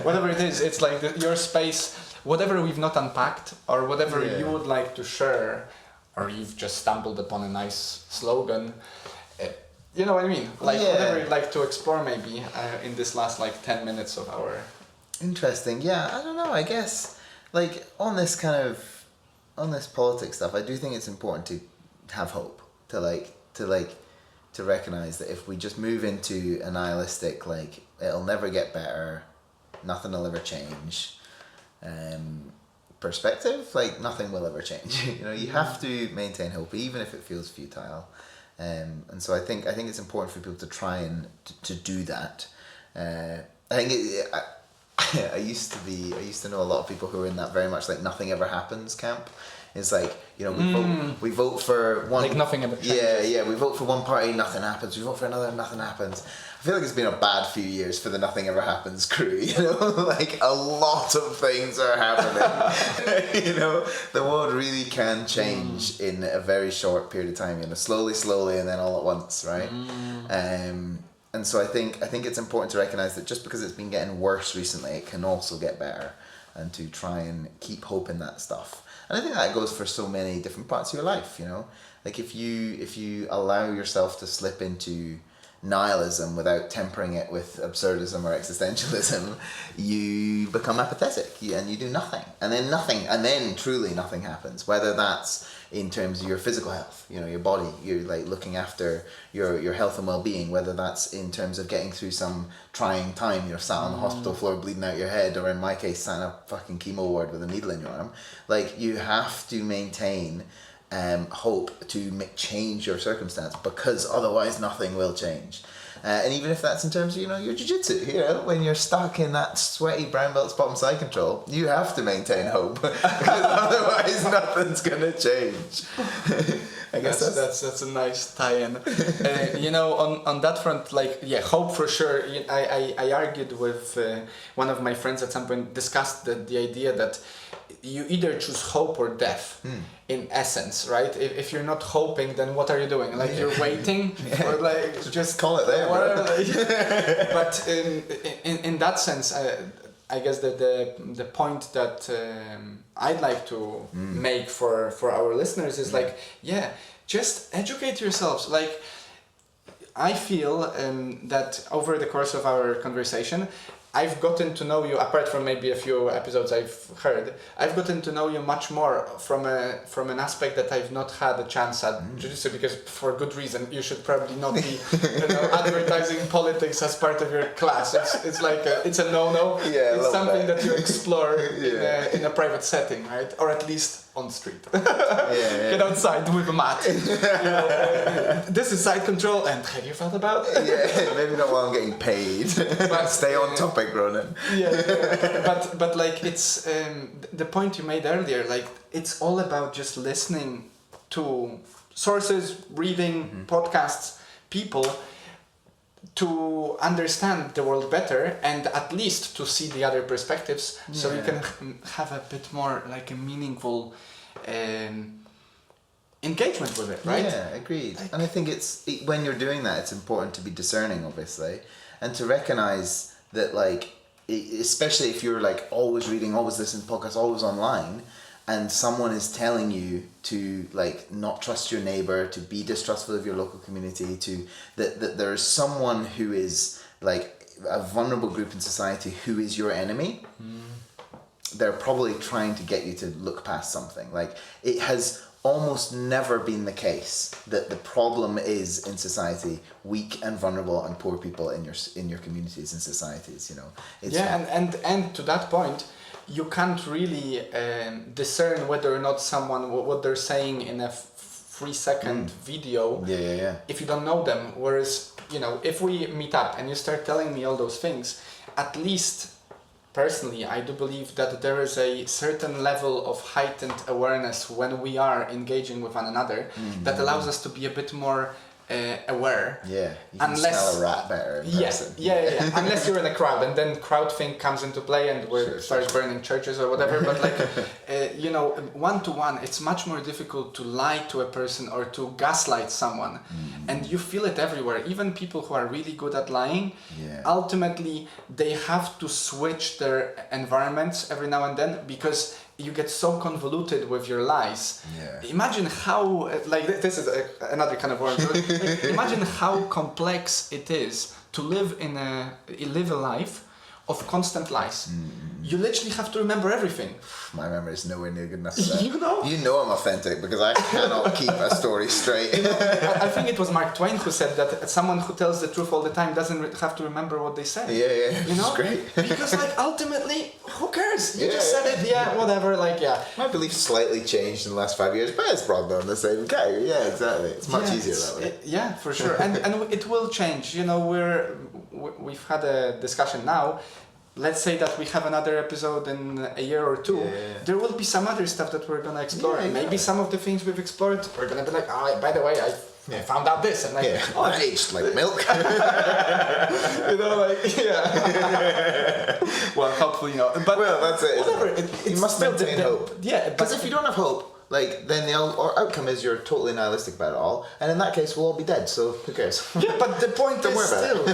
whatever it is. It's like your space, whatever we've not unpacked, or whatever you would like to share, or you've just stumbled upon a nice slogan. You know what I mean? Like whatever you'd like to explore, maybe in this last 10 minutes of our. Interesting. Yeah, I don't know. I guess on this politics stuff, I do think it's important to have hope, to recognize that if we just move into a nihilistic, it'll never get better, nothing will ever change, perspective, nothing will ever change. You have to maintain hope, even if it feels futile. And so I think it's important for people to try and to do that. I think I used to know a lot of people who are in that very much nothing ever happens camp. It's we vote for one, nothing ever changes. We vote for one party, nothing happens. We vote for another, nothing happens. I feel like it's been a bad few years for the nothing ever happens crew. A lot of things are happening. The world really can change in a very short period of time. Slowly, and then all at once, right? And so I think it's important to recognize that just because it's been getting worse recently, it can also get better, and to try and keep hope in that stuff. And I think that goes for so many different parts of your life. If you allow yourself to slip into nihilism without tempering it with absurdism or existentialism, you become apathetic and you do nothing, and then truly nothing happens, whether that's in terms of your physical health, your body, you're looking after your health and well-being, whether that's in terms of getting through some trying time, sat on the hospital floor bleeding out your head, or in my case sat in a fucking chemo ward with a needle in your arm. You have to maintain hope to change your circumstance, because otherwise nothing will change. And even if that's in terms of your jiu-jitsu, when you're stuck in that sweaty brown belt spot on side control, you have to maintain hope, because otherwise nothing's gonna change. I guess that's a nice tie-in. On that front, hope for sure. I argued with one of my friends at some point, discussed the idea that you either choose hope or death, in essence, right? If you're not hoping, then what are you doing? You're waiting, or just call it there. But in that sense, I guess that the point that I'd like to make for our listeners is just educate yourselves. I feel that over the course of our conversation, I've gotten to know you, apart from maybe a few episodes I've heard, I've gotten to know you much more from an aspect that I've not had a chance at jiu-jitsu, because for good reason. You should probably not be advertising politics as part of your class. It's it's a no-no. Yeah, it's something that you explore in a private setting, right? Or at least on the street. Get outside with a mat. This is side control, and have you thought about it? Yeah, maybe not while I'm getting paid. But stay on topic, Ronan. But it's the point you made earlier. It's all about just listening to sources, reading podcasts, people, to understand the world better and at least to see the other perspectives, so you can have a bit more like a meaningful engagement with it, right? Yeah, agreed. And I think when you're doing that, it's important to be discerning, obviously, and to recognize that, like, especially if you're like always reading, always listening to podcasts, always online, and someone is telling you to like not trust your neighbor, to be distrustful of your local community, to that there's someone who is like a vulnerable group in society who is your enemy, they're probably trying to get you to look past something. Like, it has almost never been the case that the problem is in society weak and vulnerable and poor people in your communities and societies, you know. It's and to that point, you can't really discern whether or not someone what they're saying in a 3-second video if you don't know them. Whereas, you know, if we meet up and you start telling me all those things, at least personally, I do believe that there is a certain level of heightened awareness when we are engaging with one another that allows us to be a bit more aware. Yeah, you can smell a rat better in person. Yeah. Unless you're in a crowd, and then crowd thing comes into play and starts burning churches or whatever. But like, you know, one-to-one, it's much more difficult to lie to a person or to gaslight someone. And you feel it everywhere. Even people who are really good at lying, ultimately, they have to switch their environments every now and then because you get so convoluted with your lies. Imagine how, like, this is another kind of word. Like, imagine how complex it is to live a life of constant lies. You literally have to remember everything. My memory is nowhere near good enough for that. You know I'm authentic because I cannot keep a story straight. You know, I think it was Mark Twain who said that someone who tells the truth all the time doesn't have to remember what they said. Yeah. You know? It's great. Because like ultimately, who cares? You just said it, whatever, like, My beliefs slightly changed in the last 5 years, but it's probably on the same category. Yeah, exactly. It's much easier that way. For sure. and it will change. You know, we've had a discussion now. Let's say that we have another episode in a year or two. There will be some other stuff that we're gonna explore. Maybe some of the things we've explored, we're gonna be like, by the way, I found out this, and like, it aged like milk. You know, like, well, hopefully, you know. But that's it. Whatever. You must maintain hope. Yeah, because if you don't have hope, like, then the outcome is you're totally nihilistic about it all, and in that case we'll all be dead, so who cares? Yeah, but the point is still,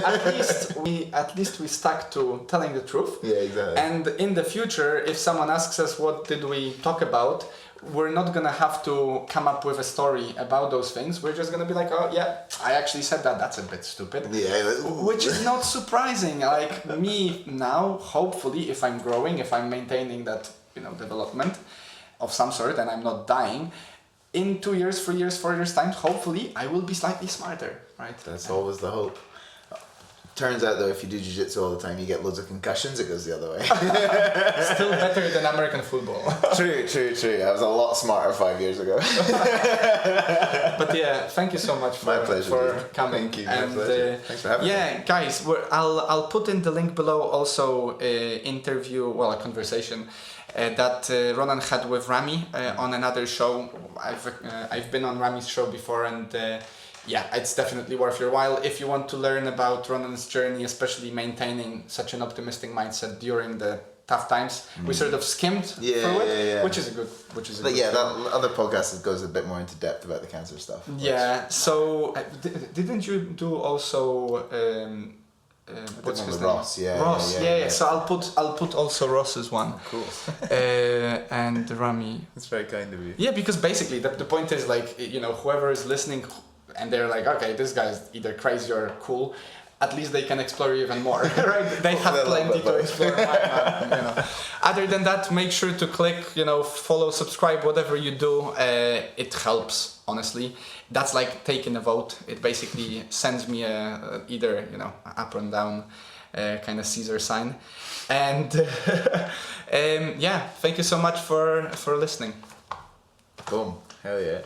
at least we stuck to telling the truth. Yeah, exactly. And in the future, if someone asks us what did we talk about, we're not gonna have to come up with a story about those things. We're just gonna be like, oh yeah, I actually said that. That's a bit stupid. Which is not surprising. Like me now, hopefully, if I'm growing, if I'm maintaining that, you know, development of some sort, and I'm not dying, in 2 years, 3 years, 4 years time, hopefully I will be slightly smarter, right? That's always the hope. Turns out though, if you do jiu-jitsu all the time, you get loads of concussions, it goes the other way. Still better than American football. True. I was a lot smarter 5 years ago. But yeah, thank you so much for coming. Thank you, my pleasure. Thanks for having me. Yeah, guys, I'll put in the link below also a conversation that Ronan had with Rami on another show. I've been on Rami's show before, and it's definitely worth your while if you want to learn about Ronan's journey, especially maintaining such an optimistic mindset during the tough times. We sort of skimmed through it, which is a good. That other podcast goes a bit more into depth about the cancer stuff. So didn't you do also? What's his name? Ross. Yeah. So I'll put also Ross's one. Cool. And Rami. That's very kind of you. Yeah, because basically the point is, like, you know, whoever is listening and they're like, okay, this guy's either crazy or cool, at least they can explore even more, right? They have plenty to explore. You know. Other than that, make sure to click, you know, follow, subscribe, whatever you do. It helps, honestly. That's like taking a vote. It basically sends me either, you know, up and down kind of Caesar sign. And thank you so much for listening. Boom. Hell yeah.